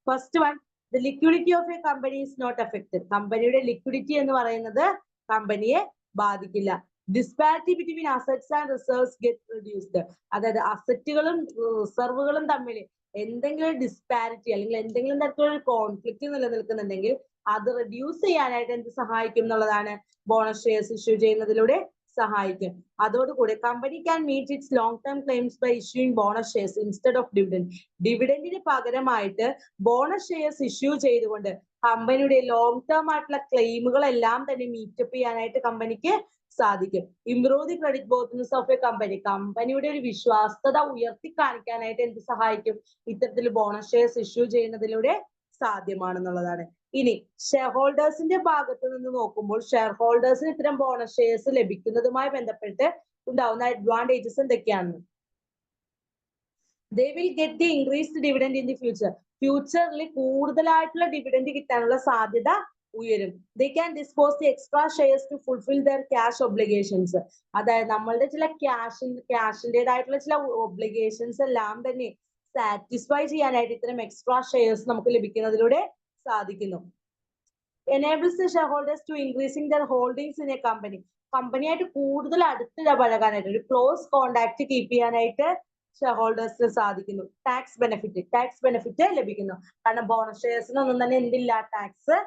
first one, the liquidity of a company is not affected. കമ്പനിയുടെ ലിക്വിഡിറ്റി എന്ന് പറയുന്നത് കമ്പനിയെ ബാധിക്കില്ല. Disparity between assets and reserves get reduced. അതായത് അസറ്റുകളും റിസർവുകളും തമ്മിൽ എന്തെങ്കിലും ഡിസ്പാരിറ്റി അല്ലെങ്കിൽ എന്തെങ്കിലും തരത്തിലുള്ള കോൺഫ്ലിക്റ്റ് നിലനിൽക്കുന്നുണ്ടെങ്കിൽ അത് റെഡ്യൂസ് ചെയ്യാനായിട്ട് എന്ത് സഹായിക്കും എന്നുള്ളതാണ്? ബോണസ് ഷെയർസ് ഇഷ്യൂ ചെയ്യുന്നതിലൂടെ സഹായിക്കും. അതോടുകൂടി company can meet its long term claims by issuing bonus shares instead of dividend. ഡിവിഡൻഡിന് പകരമായിട്ട് ബോണസ് ഷെയർസ് ഇഷ്യൂ ചെയ്തുകൊണ്ട് കമ്പനിയുടെ ലോങ് ടേം ആയിട്ടുള്ള ക്ലെയിമുകളെല്ലാം തന്നെ മീറ്റപ്പ് ചെയ്യാനായിട്ട് കമ്പനിക്ക് സാധിക്കും. Improve the credit worthiness of a company. കമ്പനിയുടെ ഒരു വിശ്വാസ്യത ഉയർത്തി കാണിക്കാനായിട്ട് എന്ത് സഹായിക്കും? ഇത്തരത്തിൽ ബോണസ് ഷെയർസ് ഇഷ്യൂ ചെയ്യുന്നതിലൂടെ സാധ്യമാണെന്നുള്ളതാണ്. ഇനി ഷെയർ ഹോൾഡേഴ്സിന്റെ ഭാഗത്ത് നിന്ന് നോക്കുമ്പോൾ ഷെയർ ഹോൾഡേഴ്സിന് ഇത്തരം ബോണസ് ഷെയർസ് ലഭിക്കുന്നതുമായി ബന്ധപ്പെട്ട് ഉണ്ടാവുന്ന അഡ്വാൻറ്റേജസ് എന്തൊക്കെയാണ്? They will get the increased dividend in the future. ഫ്യൂച്ചറിൽ കൂടുതലായിട്ടുള്ള ഡിവിഡൻഡ് കിട്ടാനുള്ള സാധ്യത ഉയരും. They can dispose the extra shares to fulfill their cash obligations. അതായത് നമ്മളുടെ ചില ക്യാഷിൻ്റെതായിട്ടുള്ള ചില ഒബ്ലിഗേഷൻസ് എല്ലാം തന്നെ സാറ്റിസ്ഫൈ ചെയ്യാനായിട്ട് ഇത്തരം എക്സ്ട്രാ ഷെയർസ് നമുക്ക് ലഭിക്കുന്നതിലൂടെ സാധിക്കുന്നു. Enables the shareholders to increasing their holdings in a company. കമ്പനിയായിട്ട് കൂടുതൽ അടുത്തിടപഴകാനായിട്ട് ഒരു ക്ലോസ് കോണ്ടാക്ട് കീപ്പ് ചെയ്യാനായിട്ട് ഷെയർ ഹോൾഡേഴ്സിന് സാധിക്കുന്നു. ടാക്സ് ബെനിഫിറ്റ് ലഭിക്കുന്നു. കാരണം ബോണസ് ഷെയർസിനൊന്നും തന്നെ എന്തില്ല? ടാക്സ്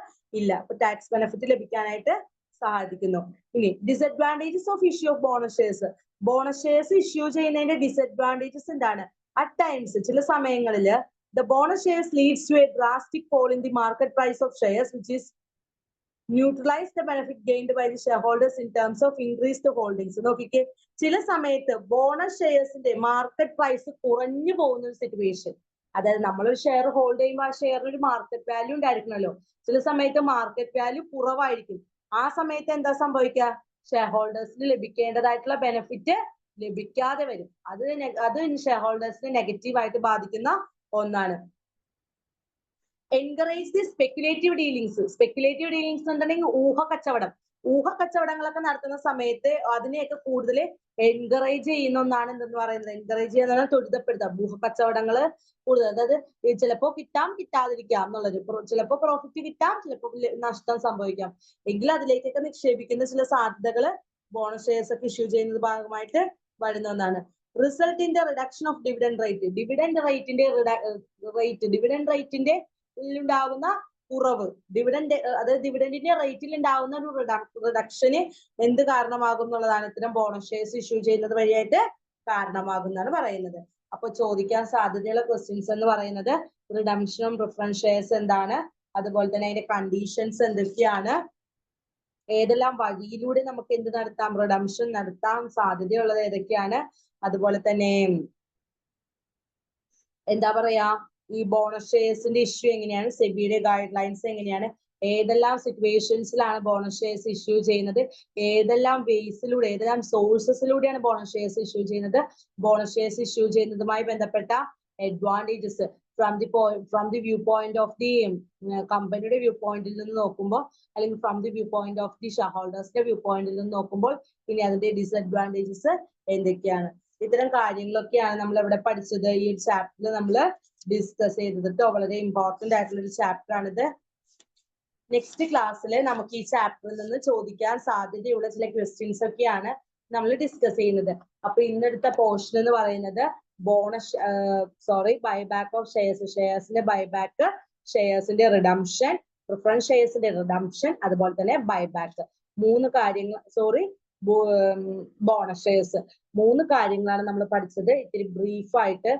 ഇല്ല. അപ്പൊ ടാക്സ് ബെനിഫിറ്റ് ലഭിക്കാനായിട്ട് സാധിക്കുന്നു. ഇനി disadvantages of issue of bonus shares. Bonus shares issue ചെയ്യുന്നതിന്റെ ഡിസഡ്വാൻറ്റേജസ് എന്താണ്? അറ്റ് ടൈംസ്, ചില സമയങ്ങളിൽ the bonus shares leads to a drastic fall in the market price of shares, which is neutralize the benefit gained by the shareholders in terms of increased holdings. നോക്കിക്കേ, ചില സമയത്ത് bonus ഷെയർസിന്റെ market price കുറഞ്ഞു പോകുന്ന ഒരു situation, അതായത് നമ്മളൊരു share hold ചെയ്യുമ്പോൾ ആ ഷെയറിന് ഒരു മാർക്കറ്റ് വാല്യൂ ഉണ്ടായിരിക്കണമല്ലോ. ചില സമയത്ത് മാർക്കറ്റ് വാല്യൂ കുറവായിരിക്കും. ആ സമയത്ത് എന്താ സംഭവിക്കുക? ഷെയർ ഹോൾഡേഴ്സിന് ലഭിക്കേണ്ടതായിട്ടുള്ള ബെനിഫിറ്റ് ലഭിക്കാതെ വരും. അത് ഷെയർ ഹോൾഡേഴ്സിനെ നെഗറ്റീവായിട്ട് ബാധിക്കുന്ന ഒന്നാണ്. Encourage the speculative dealings. Speculative dealings എന്നുണ്ടെങ്കിൽ ഊഹക്കച്ചവടങ്ങളൊക്കെ നടത്തുന്ന സമയത്ത് അതിനെയൊക്കെ കൂടുതൽ എൻകറേജ് ചെയ്യുന്ന ഒന്നാണ് എന്തെന്ന് പറയുന്നത്. എൻകറേജ് ചെയ്യുന്ന ത്വരിതപ്പെടുത്താം. ഊഹക്കച്ചവടങ്ങൾ കൂടുതൽ, അതായത് ചിലപ്പോ കിട്ടാം കിട്ടാതിരിക്കാം എന്നുള്ളത്. ചിലപ്പോ പ്രോഫിറ്റ് കിട്ടാം, ചിലപ്പോ നഷ്ടം സംഭവിക്കാം. എങ്കിൽ അതിലേക്കൊക്കെ നിക്ഷേപിക്കുന്ന ചില സാധ്യതകൾ ബോണസ് ഷെയർസ് ഒക്കെ ഇഷ്യൂ ചെയ്യുന്നത് ഭാഗമായിട്ട് വരുന്ന ഒന്നാണ്. Result in the reduction of dividend rate. Dividend റേറ്റിന്റെ ഉണ്ടാവുന്ന കുറവ്, അതായത് ഡിവിഡൻഡിന്റെ റേറ്റിൽ ഉണ്ടാവുന്ന ഒരു റിഡക്ഷന് എന്ത് കാരണമാകും എന്നുള്ളതാണ് ഇത്തരം ബോണസ് ഷെയർസ് ഇഷ്യൂ ചെയ്യുന്നത് വഴിയായിട്ട് കാരണമാകുന്നതാണ് പറയുന്നത്. അപ്പൊ ചോദിക്കാൻ സാധ്യതയുള്ള ക്വസ്റ്റ്യൻസ് എന്ന് പറയുന്നത് റിഡംഷനും പ്രിഫറൻസ് ഷെയർസ് എന്താണ്, അതുപോലെ തന്നെ അതിന്റെ കണ്ടീഷൻസ് എന്തൊക്കെയാണ്, ഏതെല്ലാം വഴിയിലൂടെ നമുക്ക് എന്ത് നടത്താം? റിഡംഷൻ നടത്താൻ സാധ്യതയുള്ളത് ഏതൊക്കെയാണ്, അതുപോലെ തന്നെ എന്താ പറയാ ഈ ബോണസ് ഷെയർസിന്റെ ഇഷ്യൂ എങ്ങനെയാണ്, സെബിയുടെ ഗൈഡ് ലൈൻസ് എങ്ങനെയാണ്, ഏതെല്ലാം സിറ്റുവേഷൻസിലാണ് ബോണസ് ഷെയർസ് ഇഷ്യൂ ചെയ്യുന്നത്, ഏതെല്ലാം വേസിലൂടെ ഏതെല്ലാം സോഴ്സസിലൂടെയാണ് ബോണസ് ഷെയർസ് ഇഷ്യൂ ചെയ്യുന്നത്, ബോണസ് ഷെയർസ് ഇഷ്യൂ ചെയ്യുന്നതുമായി ബന്ധപ്പെട്ട advantages from the view point of the കമ്പനിയുടെ വ്യൂ പോയിന്റിൽ നിന്ന് നോക്കുമ്പോൾ, അല്ലെങ്കിൽ from the view point of the share ഹോൾഡേഴ്സിന്റെ വ്യൂ പോയിന്റിൽ നിന്ന് നോക്കുമ്പോൾ ഇനി അതിന്റെ ഡിസഡ്വാൻറ്റേജസ് എന്തൊക്കെയാണ്. ഇത്തരം കാര്യങ്ങളൊക്കെയാണ് നമ്മൾ ഇവിടെ പഠിച്ചത്. ഈ ഒരു ചാപ്റ്ററിൽ നമ്മൾ ഡിസ്കസ് ചെയ്തിട്ട് വളരെ ഇമ്പോർട്ടന്റ് ആയിട്ടുള്ള ഒരു ചാപ്റ്റർ ആണിത്. നെക്സ്റ്റ് ക്ലാസ്സിൽ നമുക്ക് ഈ ചാപ്റ്ററിൽ നിന്ന് ചോദിക്കാൻ സാധ്യതയുള്ള ചില ക്വസ്റ്റ്യൻസ് ഒക്കെയാണ് നമ്മൾ ഡിസ്കസ് ചെയ്യുന്നത്. അപ്പൊ ഇന്നെടുത്ത പോർഷൻ എന്ന് പറയുന്നത് ബൈബാക്ക് ഓഫ് ഷെയർസിന്റെ ബൈബാക്ക്, ഷെയർസിന്റെ റിഡംഷൻ, പ്രിഫറൻസ് ഷെയർസിന്റെ റിഡംഷൻ, അതുപോലെ തന്നെ ബൈബാക്ക്. ബോണസ് ഷെയർസ്, 3 കാര്യങ്ങളാണ് നമ്മൾ പഠിച്ചത്. ഇത്തിരി ബ്രീഫായിട്ട്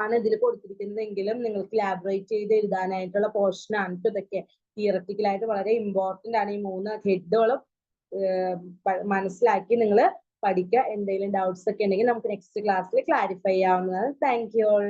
ആണ് ഇതിൽ കൊടുത്തിരിക്കുന്നതെങ്കിലും നിങ്ങൾക്ക് ഇലാബറേറ്റ് ചെയ്ത് എഴുതാനായിട്ടുള്ള പോർഷൻ ആണ് ഇതൊക്കെ. തിയററ്റിക്കലായിട്ട് വളരെ ഇമ്പോർട്ടന്റ് ആണ്. ഈ 3 ഹെഡുകളും മനസ്സിലാക്കി നിങ്ങൾ പഠിക്കുക. എന്തെങ്കിലും ഡൗട്ട്സ് ഒക്കെ ഉണ്ടെങ്കിൽ നമുക്ക് നെക്സ്റ്റ് ക്ലാസ്സിൽ ക്ലാരിഫൈ ചെയ്യാവുന്നതാണ്. Thank you all.